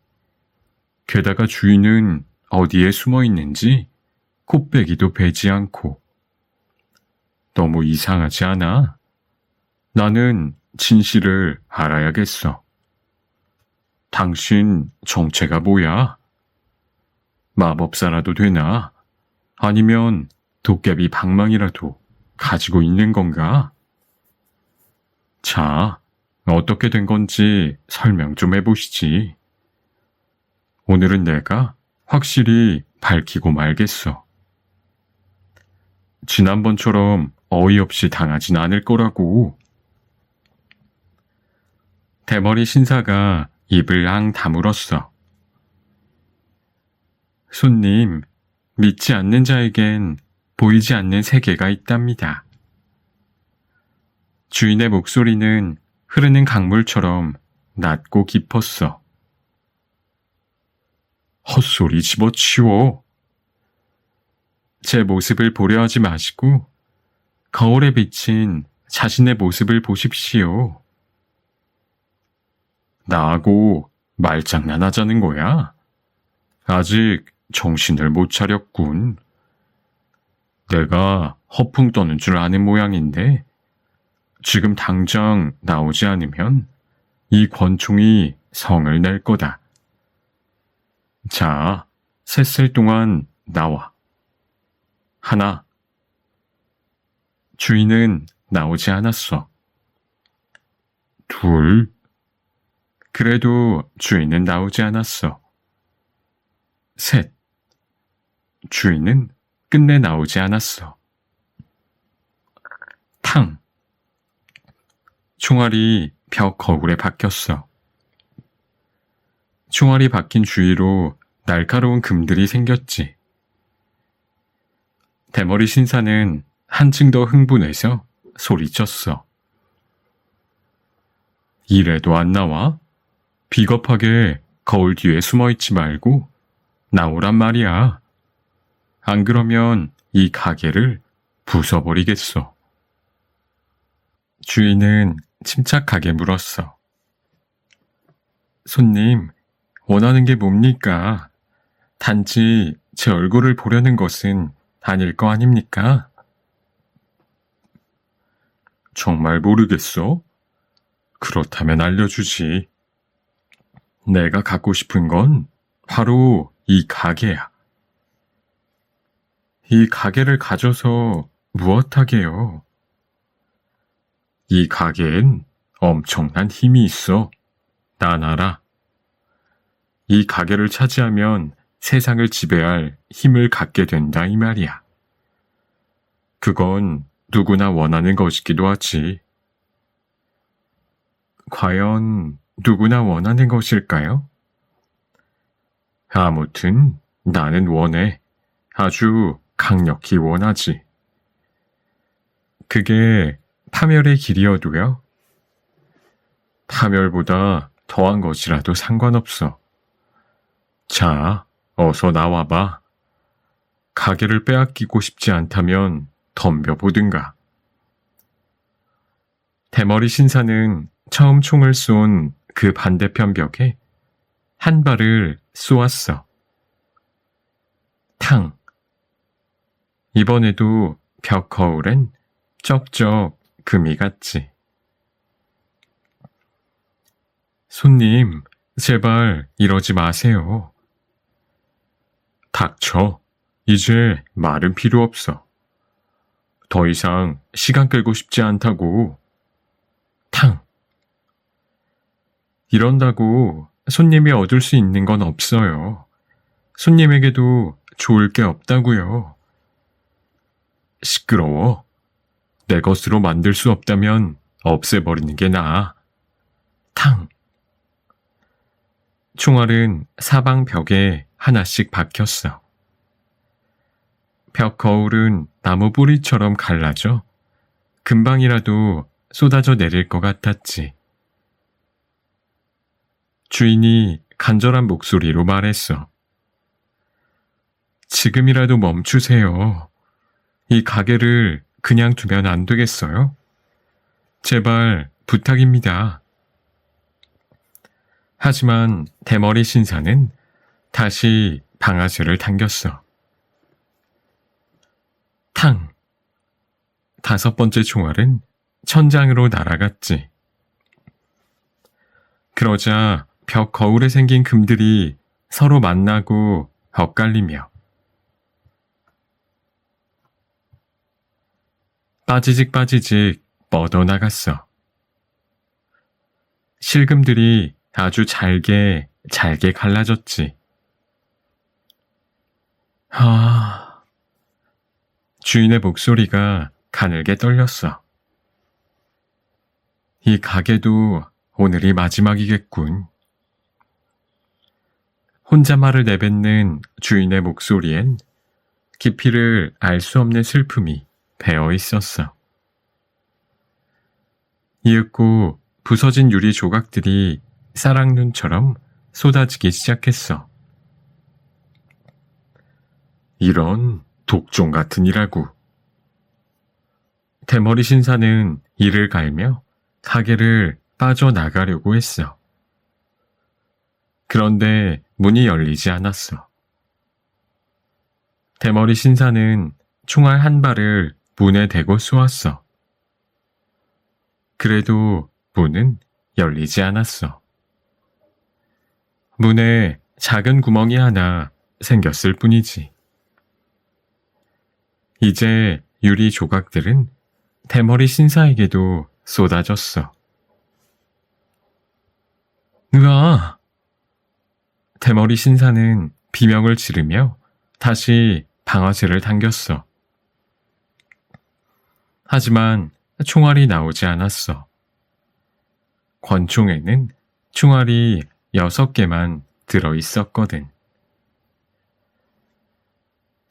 게다가 주인은 어디에 숨어 있는지 콧배기도 베지 않고. 너무 이상하지 않아? 나는 진실을 알아야겠어. 당신 정체가 뭐야? 마법사라도 되나? 아니면 도깨비 방망이라도 가지고 있는 건가? 자, 어떻게 된 건지 설명 좀 해보시지. 오늘은 내가 확실히 밝히고 말겠어. 지난번처럼 어이없이 당하진 않을 거라고. 대머리 신사가 입을 앙 다물었어. 손님, 믿지 않는 자에겐 보이지 않는 세계가 있답니다. 주인의 목소리는 흐르는 강물처럼 낮고 깊었어. 헛소리 집어치워. 제 모습을 보려 하지 마시고 거울에 비친 자신의 모습을 보십시오. 나하고 말장난하자는 거야? 아직 정신을 못 차렸군. 내가 허풍 떠는 줄 아는 모양인데 지금 당장 나오지 않으면 이 권총이 성을 낼 거다. 자, 셋셀 동안 나와. 하나. 주인은 나오지 않았어. 둘. 그래도 주인은 나오지 않았어. 셋. 주인은 끝내 나오지 않았어. 탕. 총알이 벽 거울에 박혔어. 총알이 박힌 주위로 날카로운 금들이 생겼지. 대머리 신사는 한층 더 흥분해서 소리쳤어. 이래도 안 나와? 비겁하게 거울 뒤에 숨어있지 말고 나오란 말이야. 안 그러면 이 가게를 부숴버리겠어. 주인은 침착하게 물었어. 손님, 원하는 게 뭡니까? 단지 제 얼굴을 보려는 것은 아닐 거 아닙니까? 정말 모르겠어? 그렇다면 알려주지. 내가 갖고 싶은 건 바로 이 가게야. 이 가게를 가져서 무엇하게요? 이 가게엔 엄청난 힘이 있어. 난 알아. 이 가게를 차지하면 세상을 지배할 힘을 갖게 된다 이 말이야. 그건 누구나 원하는 것이기도 하지. 과연 누구나 원하는 것일까요? 아무튼 나는 원해. 아주 강력히 원하지. 그게 파멸의 길이어도요. 파멸보다 더한 것이라도 상관없어. 자, 어서 나와봐. 가게를 빼앗기고 싶지 않다면 덤벼보든가. 대머리 신사는 처음 총을 쏜 그 반대편 벽에 한 발을 쏘았어. 탕. 이번에도 벽 거울엔 쩍쩍 금이 갔지. 손님, 제발 이러지 마세요. 닥쳐. 이제 말은 필요 없어. 더 이상 시간 끌고 싶지 않다고. 탕. 이런다고 손님이 얻을 수 있는 건 없어요. 손님에게도 좋을 게 없다고요. 시끄러워. 내 것으로 만들 수 없다면 없애버리는 게 나아. 탕. 총알은 사방 벽에 하나씩 박혔어. 벽 거울은 나무 뿌리처럼 갈라져 금방이라도 쏟아져 내릴 것 같았지. 주인이 간절한 목소리로 말했어. 지금이라도 멈추세요. 이 가게를 그냥 두면 안 되겠어요? 제발 부탁입니다. 하지만 대머리 신사는 다시 방아쇠를 당겼어. 탕! 5번째 총알은 천장으로 날아갔지. 그러자 벽 거울에 생긴 금들이 서로 만나고 엇갈리며 빠지직 뻗어나갔어. 실금들이 아주 잘게 갈라졌지. 주인의 목소리가 가늘게 떨렸어. 이 가게도 오늘이 마지막이겠군. 혼잣말을 내뱉는 주인의 목소리엔 깊이를 알 수 없는 슬픔이 배어 있었어. 이윽고 부서진 유리 조각들이 쌀랑눈처럼 쏟아지기 시작했어. 이런 독종 같은 이라고. 대머리 신사는 이를 갈며 가게를 빠져나가려고 했어. 그런데 문이 열리지 않았어. 대머리 신사는 총알 한 발을 문에 대고 쏘았어. 그래도 문은 열리지 않았어. 문에 작은 구멍이 하나 생겼을 뿐이지. 이제 유리 조각들은 대머리 신사에게도 쏟아졌어. 으아! 대머리 신사는 비명을 지르며 다시 방아쇠를 당겼어. 하지만 총알이 나오지 않았어. 권총에는 총알이 6개만 들어있었거든.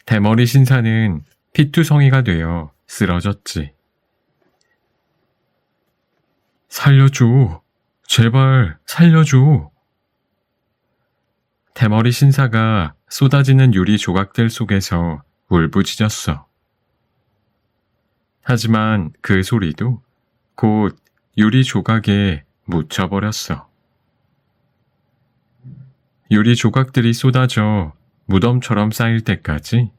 대머리 신사는 피투성이가 되어 쓰러졌지. 살려줘. 제발 살려줘. 대머리 신사가 쏟아지는 유리 조각들 속에서 울부짖었어. 하지만 그 소리도 곧 유리 조각에 묻혀버렸어. 유리 조각들이 쏟아져 무덤처럼 쌓일 때까지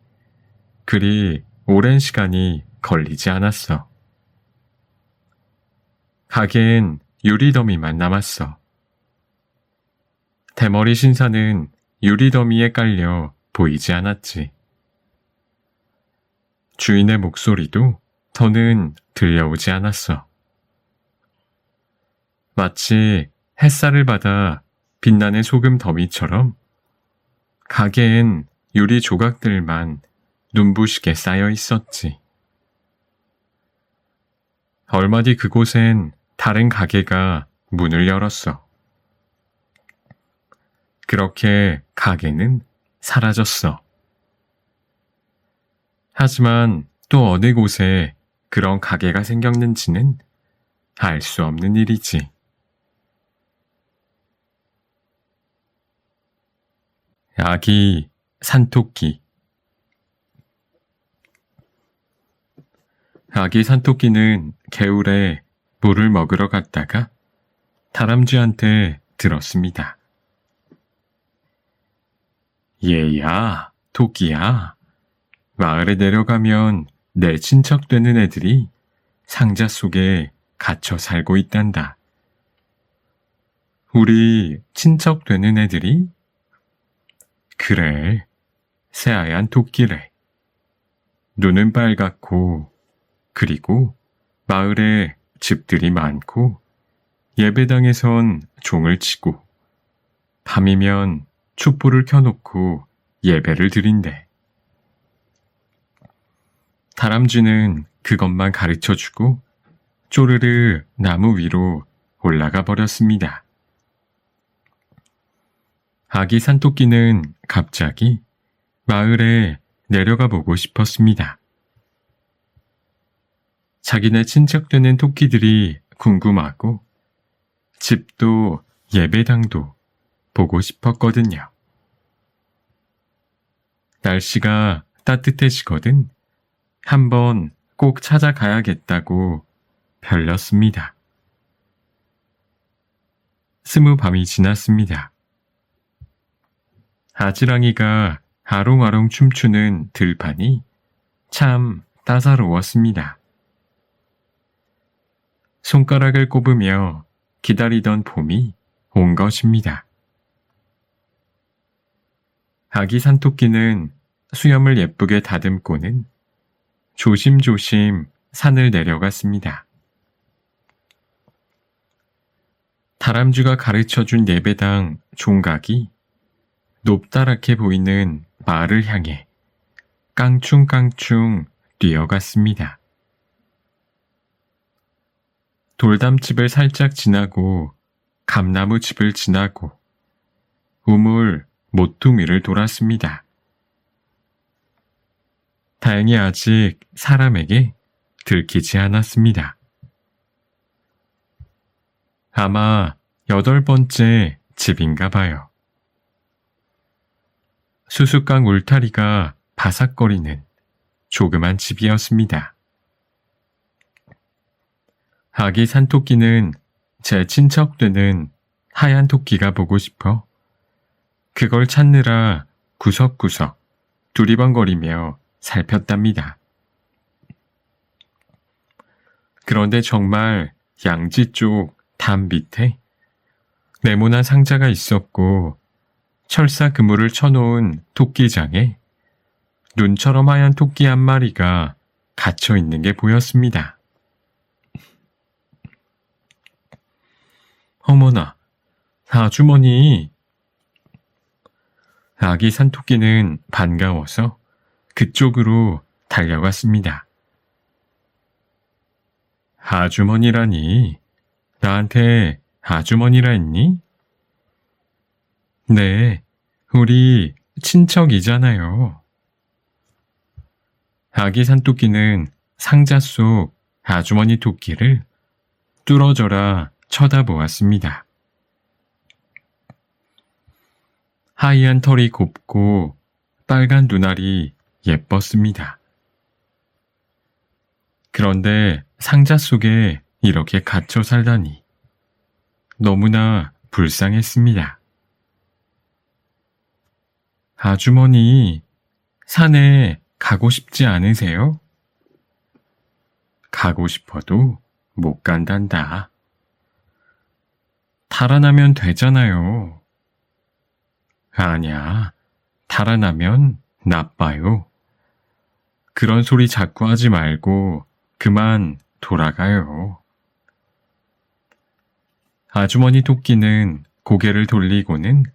그리 오랜 시간이 걸리지 않았어. 가게엔 유리 더미만 남았어. 대머리 신사는 유리 더미에 깔려 보이지 않았지. 주인의 목소리도 더는 들려오지 않았어. 마치 햇살을 받아 빛나는 소금 더미처럼 가게엔 유리 조각들만 눈부시게 쌓여 있었지. 얼마 뒤 그곳엔 다른 가게가 문을 열었어. 그렇게 가게는 사라졌어. 하지만 또 어느 곳에 그런 가게가 생겼는지는 알 수 없는 일이지. 아기 산토끼. 아기 산토끼는 개울에 물을 먹으러 갔다가 다람쥐한테 들었습니다. 얘야, 토끼야. 마을에 내려가면 내 친척 되는 애들이 상자 속에 갇혀 살고 있단다. 우리 친척 되는 애들이? 그래, 새하얀 토끼래. 눈은 빨갛고, 그리고 마을에 집들이 많고, 예배당에선 종을 치고, 밤이면 촛불을 켜놓고 예배를 드린대. 다람쥐는 그것만 가르쳐주고 쪼르르 나무 위로 올라가 버렸습니다. 아기 산토끼는 갑자기 마을에 내려가 보고 싶었습니다. 자기네 친척되는 토끼들이 궁금하고 집도 예배당도 보고 싶었거든요. 날씨가 따뜻해지거든 한번 꼭 찾아가야겠다고 열렸습니다. 스무 밤이 지났습니다. 아지랑이가 아롱아롱 춤추는 들판이 참 따사로웠습니다. 손가락을 꼽으며 기다리던 봄이 온 것입니다. 아기 산토끼는 수염을 예쁘게 다듬고는 조심조심 산을 내려갔습니다. 다람쥐가 가르쳐준 예배당 종각이 높다랗게 보이는 마을을 향해 깡충깡충 뛰어갔습니다. 돌담집을 살짝 지나고 감나무 집을 지나고 우물 모퉁이를 돌았습니다. 다행히 아직 사람에게 들키지 않았습니다. 아마 8번째 집인가 봐요. 수수깡 울타리가 바삭거리는 조그만 집이었습니다. 아기 산토끼는 제 친척 되는 하얀 토끼가 보고 싶어 그걸 찾느라 구석구석 두리번거리며 살폈답니다. 그런데 정말 양지 쪽 담 밑에 네모난 상자가 있었고 철사 그물을 쳐놓은 토끼장에 눈처럼 하얀 토끼 한 마리가 갇혀 있는 게 보였습니다. 어머나, 아주머니. 아기 산토끼는 반가워서 그쪽으로 달려갔습니다. 아주머니라니, 나한테 아주머니라 했니? 네, 우리 친척이잖아요. 아기 산토끼는 상자 속 아주머니 토끼를 뚫어져라 쳐다보았습니다. 하얀 털이 곱고 빨간 눈알이 예뻤습니다. 그런데 상자 속에 이렇게 갇혀 살다니 너무나 불쌍했습니다. 아주머니, 산에 가고 싶지 않으세요? 가고 싶어도 못 간단다. 달아나면 되잖아요. 아냐, 달아나면 나빠요. 그런 소리 자꾸 하지 말고 그만 돌아가요. 아주머니 토끼는 고개를 돌리고는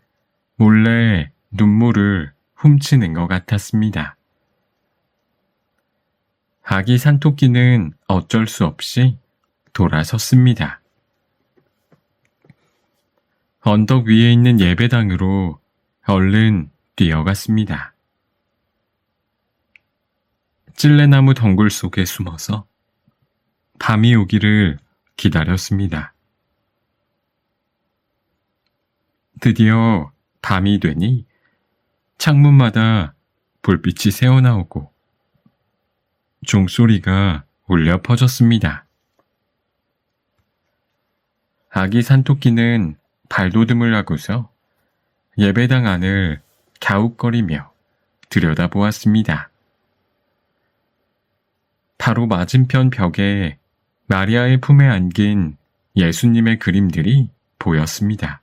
몰래 눈물을 훔치는 것 같았습니다. 아기 산토끼는 어쩔 수 없이 돌아섰습니다. 언덕 위에 있는 예배당으로 얼른 뛰어갔습니다. 찔레나무 덩굴 속에 숨어서 밤이 오기를 기다렸습니다. 드디어 밤이 되니 창문마다 불빛이 새어나오고 종소리가 울려 퍼졌습니다. 아기 산토끼는 발돋움을 하고서 예배당 안을 갸웃거리며 들여다보았습니다. 바로 맞은편 벽에 마리아의 품에 안긴 예수님의 그림들이 보였습니다.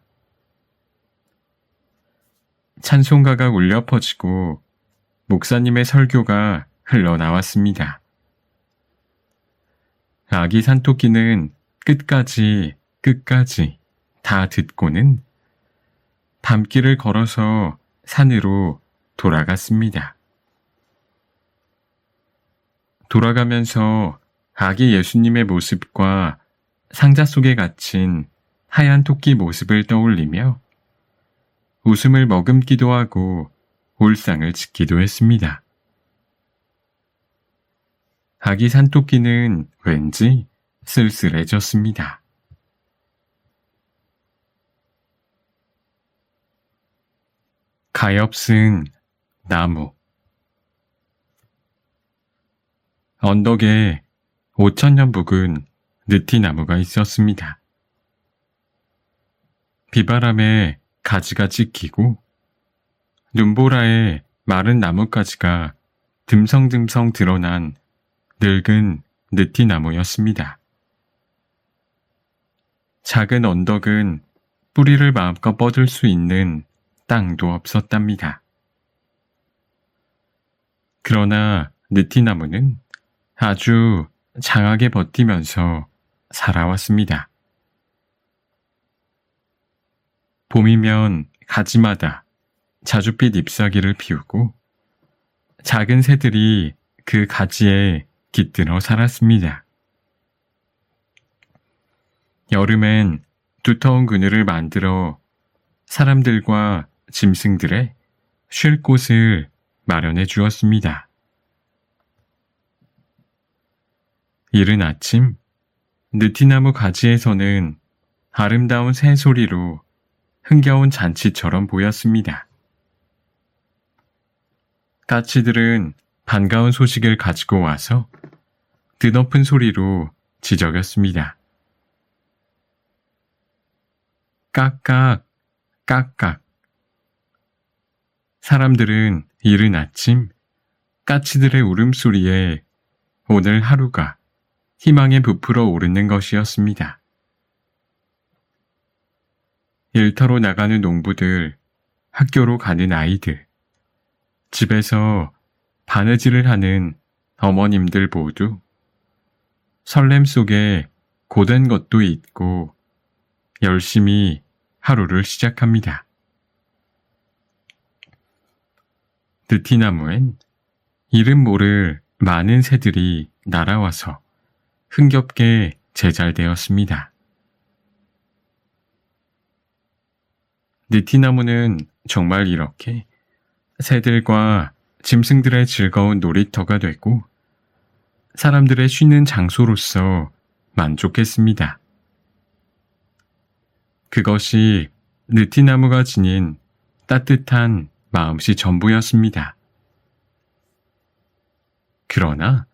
찬송가가 울려 퍼지고 목사님의 설교가 흘러나왔습니다. 아기 산토끼는 끝까지 다 듣고는 밤길을 걸어서 산으로 돌아갔습니다. 돌아가면서 아기 예수님의 모습과 상자 속에 갇힌 하얀 토끼 모습을 떠올리며 웃음을 머금기도 하고 울상을 짓기도 했습니다. 아기 산토끼는 왠지 쓸쓸해졌습니다. 가엾은 나무. 언덕에 5,000년 묵은 느티나무가 있었습니다. 비바람에 가지가 찢기고 눈보라에 마른 나뭇가지가 듬성듬성 드러난 늙은 느티나무였습니다. 작은 언덕은 뿌리를 마음껏 뻗을 수 있는 땅도 없었답니다. 그러나 느티나무는 아주 장하게 버티면서 살아왔습니다. 봄이면 가지마다 자줏빛 잎사귀를 피우고 작은 새들이 그 가지에 깃들어 살았습니다. 여름엔 두터운 그늘을 만들어 사람들과 짐승들의 쉴 곳을 마련해 주었습니다. 이른 아침, 느티나무 가지에서는 아름다운 새 소리로 흥겨운 잔치처럼 보였습니다. 까치들은 반가운 소식을 가지고 와서 드높은 소리로 지저귀었습니다. 깍깍, 깍깍. 사람들은 이른 아침 까치들의 울음소리에 오늘 하루가 희망에 부풀어 오르는 것이었습니다. 일터로 나가는 농부들, 학교로 가는 아이들, 집에서 바느질을 하는 어머님들 모두 설렘 속에 고된 것도 있고 열심히 하루를 시작합니다. 느티나무엔 이름 모를 많은 새들이 날아와서 흥겹게 제잘되었습니다. 느티나무는 정말 이렇게 새들과 짐승들의 즐거운 놀이터가 되고 사람들의 쉬는 장소로서 만족했습니다. 그것이 느티나무가 지닌 따뜻한 마음씨 전부였습니다. 그러나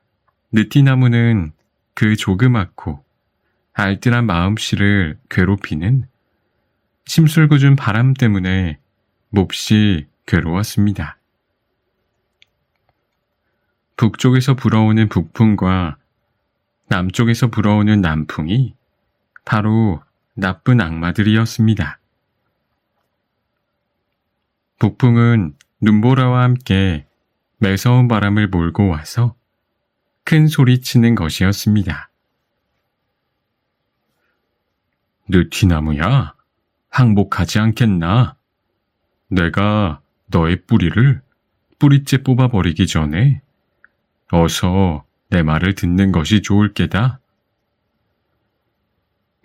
느티나무는 그 조그맣고 알뜰한 마음씨를 괴롭히는 심술궂은 바람 때문에 몹시 괴로웠습니다. 북쪽에서 불어오는 북풍과 남쪽에서 불어오는 남풍이 바로 나쁜 악마들이었습니다. 북풍은 눈보라와 함께 매서운 바람을 몰고 와서 큰 소리치는 것이었습니다. 느티나무야, 항복하지 않겠나? 내가 너의 뿌리를 뿌리째 뽑아버리기 전에 어서 내 말을 듣는 것이 좋을 게다.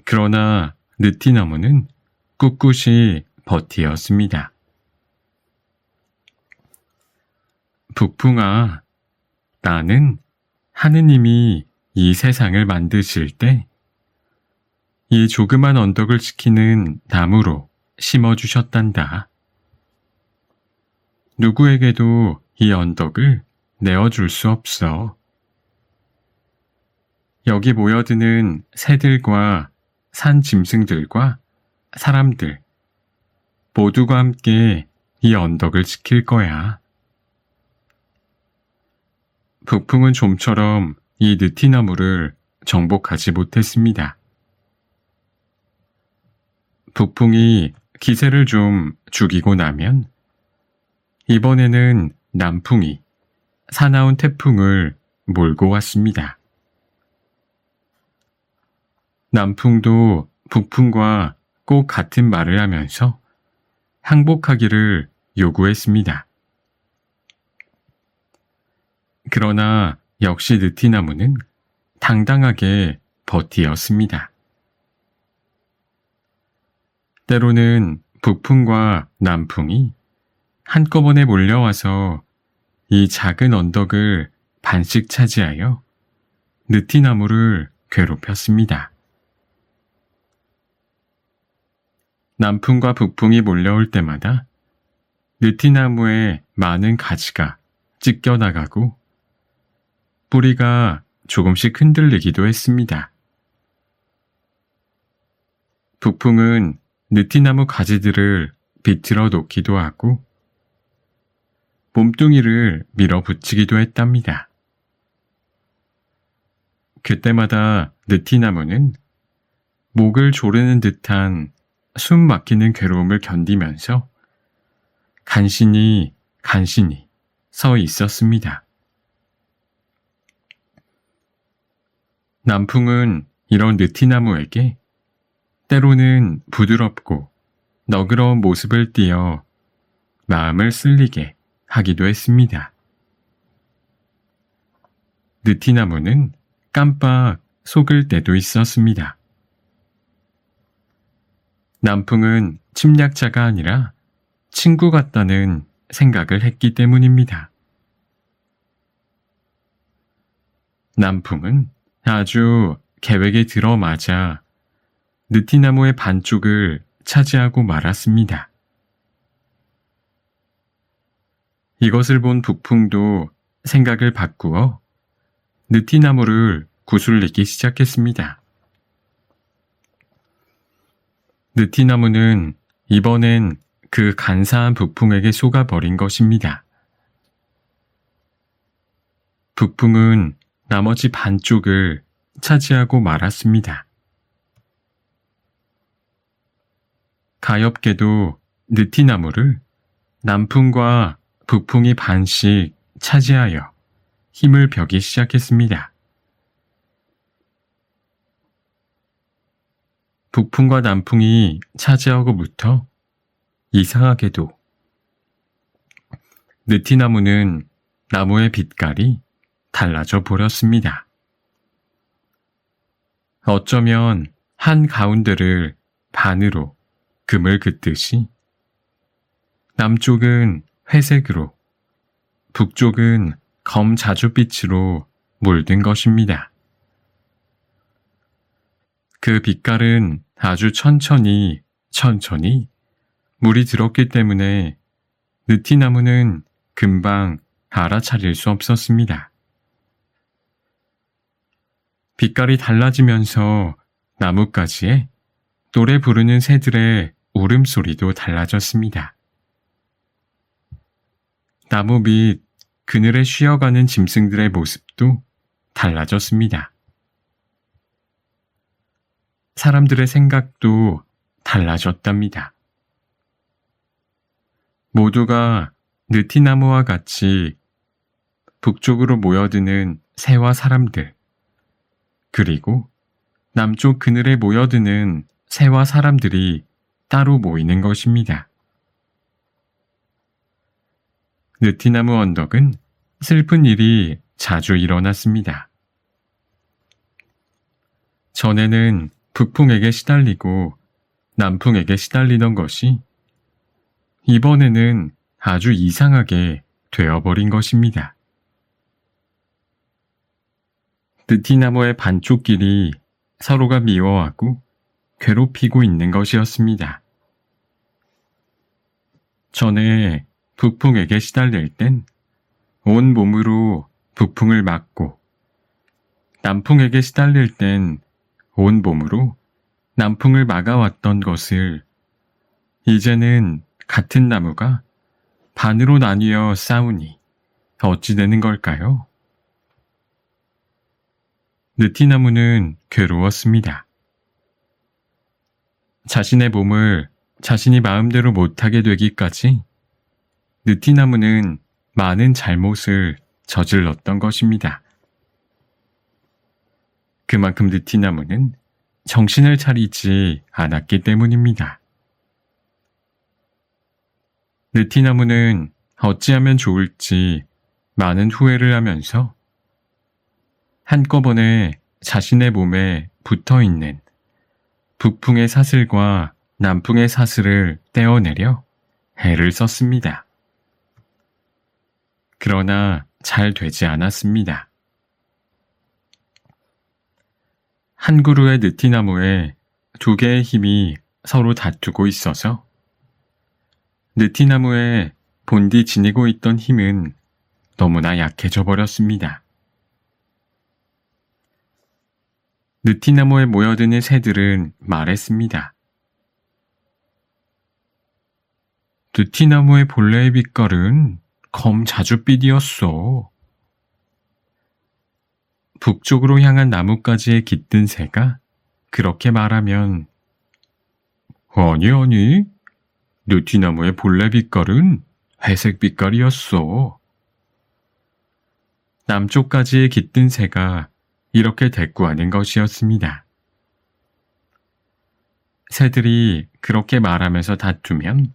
그러나 느티나무는 꿋꿋이 버티었습니다. 북풍아, 나는 하느님이 이 세상을 만드실 때 이 조그만 언덕을 지키는 나무로 심어주셨단다. 누구에게도 이 언덕을 내어줄 수 없어. 여기 모여드는 새들과 산 짐승들과 사람들 모두가 함께 이 언덕을 지킬 거야. 북풍은 좀처럼 이 느티나무를 정복하지 못했습니다. 북풍이 기세를 좀 죽이고 나면 이번에는 남풍이 사나운 태풍을 몰고 왔습니다. 남풍도 북풍과 꼭 같은 말을 하면서 항복하기를 요구했습니다. 그러나 역시 느티나무는 당당하게 버티었습니다. 때로는 북풍과 남풍이 한꺼번에 몰려와서 이 작은 언덕을 반씩 차지하여 느티나무를 괴롭혔습니다. 남풍과 북풍이 몰려올 때마다 느티나무의 많은 가지가 찢겨나가고 뿌리가 조금씩 흔들리기도 했습니다. 북풍은 느티나무 가지들을 비틀어 놓기도 하고 몸뚱이를 밀어붙이기도 했답니다. 그때마다 느티나무는 목을 조르는 듯한 숨 막히는 괴로움을 견디면서 간신히 서 있었습니다. 남풍은 이런 느티나무에게 때로는 부드럽고 너그러운 모습을 띄어 마음을 쓸리게 하기도 했습니다. 느티나무는 깜빡 속을 때도 있었습니다. 남풍은 침략자가 아니라 친구 같다는 생각을 했기 때문입니다. 남풍은 아주 계획에 들어맞아 느티나무의 반쪽을 차지하고 말았습니다. 이것을 본 북풍도 생각을 바꾸어 느티나무를 구슬리기 시작했습니다. 느티나무는 이번엔 그 간사한 북풍에게 속아버린 것입니다. 북풍은 나머지 반쪽을 차지하고 말았습니다. 가엾게도 느티나무를 남풍과 북풍이 반씩 차지하여 힘을 벼기 시작했습니다. 북풍과 남풍이 차지하고부터 이상하게도 느티나무는 나무의 빛깔이 달라져 버렸습니다. 어쩌면 한 가운데를 반으로 금을 긋듯이 남쪽은 회색으로 북쪽은 검 자줏빛으로 물든 것입니다. 그 빛깔은 아주 천천히 물이 들었기 때문에 느티나무는 금방 알아차릴 수 없었습니다. 빛깔이 달라지면서 나뭇가지에 노래 부르는 새들의 울음소리도 달라졌습니다. 나무 밑 그늘에 쉬어가는 짐승들의 모습도 달라졌습니다. 사람들의 생각도 달라졌답니다. 모두가 느티나무와 같이 북쪽으로 모여드는 새와 사람들, 그리고 남쪽 그늘에 모여드는 새와 사람들이 따로 모이는 것입니다. 느티나무 언덕은 슬픈 일이 자주 일어났습니다. 전에는 북풍에게 시달리고 남풍에게 시달리던 것이 이번에는 아주 이상하게 되어버린 것입니다. 느티나무의 반쪽끼리 서로가 미워하고 괴롭히고 있는 것이었습니다. 전에 북풍에게 시달릴 땐 온 몸으로 북풍을 막고 남풍에게 시달릴 땐 온 몸으로 남풍을 막아왔던 것을 이제는 같은 나무가 반으로 나뉘어 싸우니 어찌 되는 걸까요? 느티나무는 괴로웠습니다. 자신의 몸을 자신이 마음대로 못하게 되기까지 느티나무는 많은 잘못을 저질렀던 것입니다. 그만큼 느티나무는 정신을 차리지 않았기 때문입니다. 느티나무는 어찌하면 좋을지 많은 후회를 하면서 한꺼번에 자신의 몸에 붙어있는 북풍의 사슬과 남풍의 사슬을 떼어내려 애를 썼습니다. 그러나 잘 되지 않았습니다. 한 그루의 느티나무에 두 개의 힘이 서로 다투고 있어서 느티나무에 본디 지니고 있던 힘은 너무나 약해져 버렸습니다. 느티나무에 모여드는 새들은 말했습니다. 느티나무의 본래의 빛깔은 검 자줏빛이었어. 북쪽으로 향한 나뭇가지에 깃든 새가 그렇게 말하면 아니, 느티나무의 본래 빛깔은 회색 빛깔이었어. 남쪽까지에 깃든 새가 이렇게 대꾸하는 것이었습니다. 새들이 그렇게 말하면서 다투면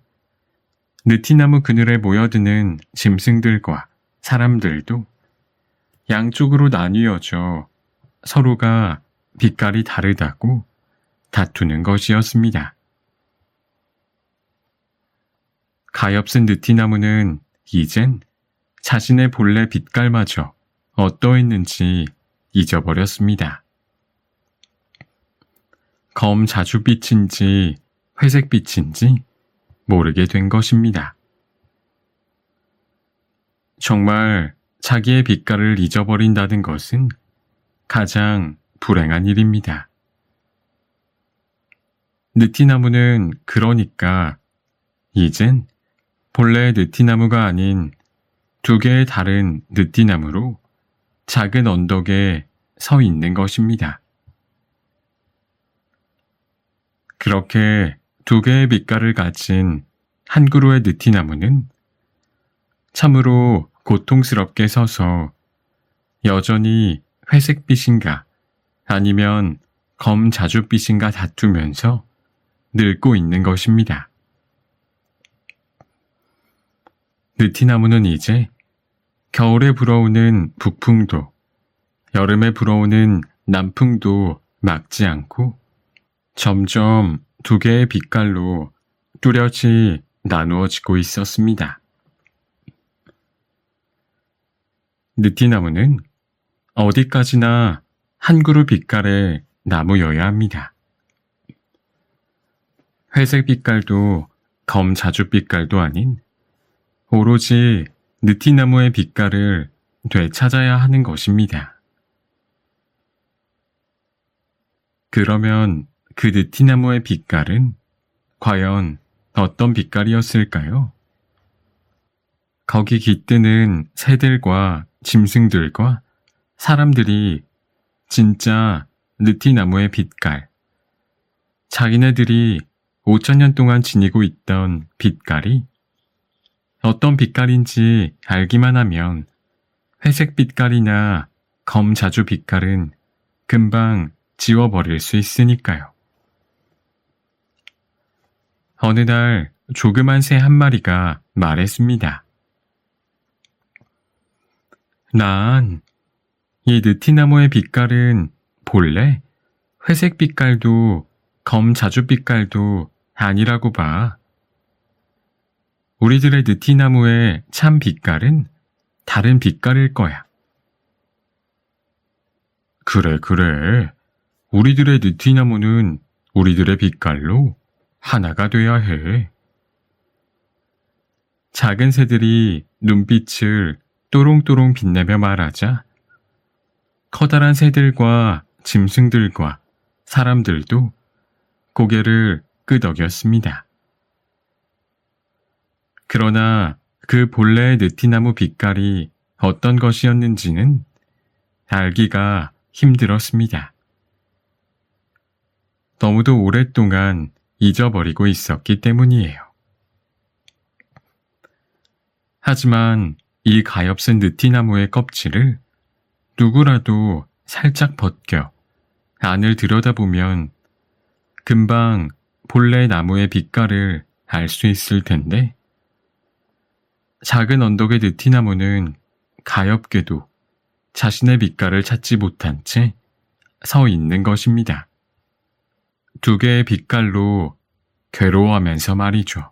느티나무 그늘에 모여드는 짐승들과 사람들도 양쪽으로 나뉘어져 서로가 빛깔이 다르다고 다투는 것이었습니다. 가엾은 느티나무는 이젠 자신의 본래 빛깔마저 어떠했는지 잊어버렸습니다. 검 자줏빛인지 회색빛인지 모르게 된 것입니다. 정말 자기의 빛깔을 잊어버린다는 것은 가장 불행한 일입니다. 느티나무는 그러니까 이젠 본래의 느티나무가 아닌 두 개의 다른 느티나무로 작은 언덕에 서 있는 것입니다. 그렇게 두 개의 빛깔을 가진 한 그루의 느티나무는 참으로 고통스럽게 서서 여전히 회색빛인가 아니면 검 자줏빛인가 다투면서 늙고 있는 것입니다. 느티나무는 이제 겨울에 불어오는 북풍도 여름에 불어오는 남풍도 막지 않고 점점 두 개의 빛깔로 뚜렷이 나누어지고 있었습니다. 느티나무는 어디까지나 한 그루 빛깔의 나무여야 합니다. 회색 빛깔도 검 자줏빛깔도 아닌 오로지 느티나무의 빛깔을 되찾아야 하는 것입니다. 그러면 그 느티나무의 빛깔은 과연 어떤 빛깔이었을까요? 거기 깃드는 새들과 짐승들과 사람들이 진짜 느티나무의 빛깔, 자기네들이 5,000년 동안 지니고 있던 빛깔이 어떤 빛깔인지 알기만 하면 회색 빛깔이나 검 자주 빛깔은 금방 지워버릴 수 있으니까요. 어느 날 조그만 새 한 마리가 말했습니다. 난 이 느티나무의 빛깔은 본래 회색 빛깔도 검 자주 빛깔도 아니라고 봐. 우리들의 느티나무의 참 빛깔은 다른 빛깔일 거야. 그래. 우리들의 느티나무는 우리들의 빛깔로 하나가 돼야 해. 작은 새들이 눈빛을 또롱또롱 빛내며 말하자 커다란 새들과 짐승들과 사람들도 고개를 끄덕였습니다. 그러나 그 본래의 느티나무 빛깔이 어떤 것이었는지는 알기가 힘들었습니다. 너무도 오랫동안 잊어버리고 있었기 때문이에요. 하지만 이 가엾은 느티나무의 껍질을 누구라도 살짝 벗겨 안을 들여다보면 금방 본래 나무의 빛깔을 알 수 있을 텐데 작은 언덕의 느티나무는 가엾게도 자신의 빛깔을 찾지 못한 채 서 있는 것입니다. 두 개의 빛깔로 괴로워하면서 말이죠.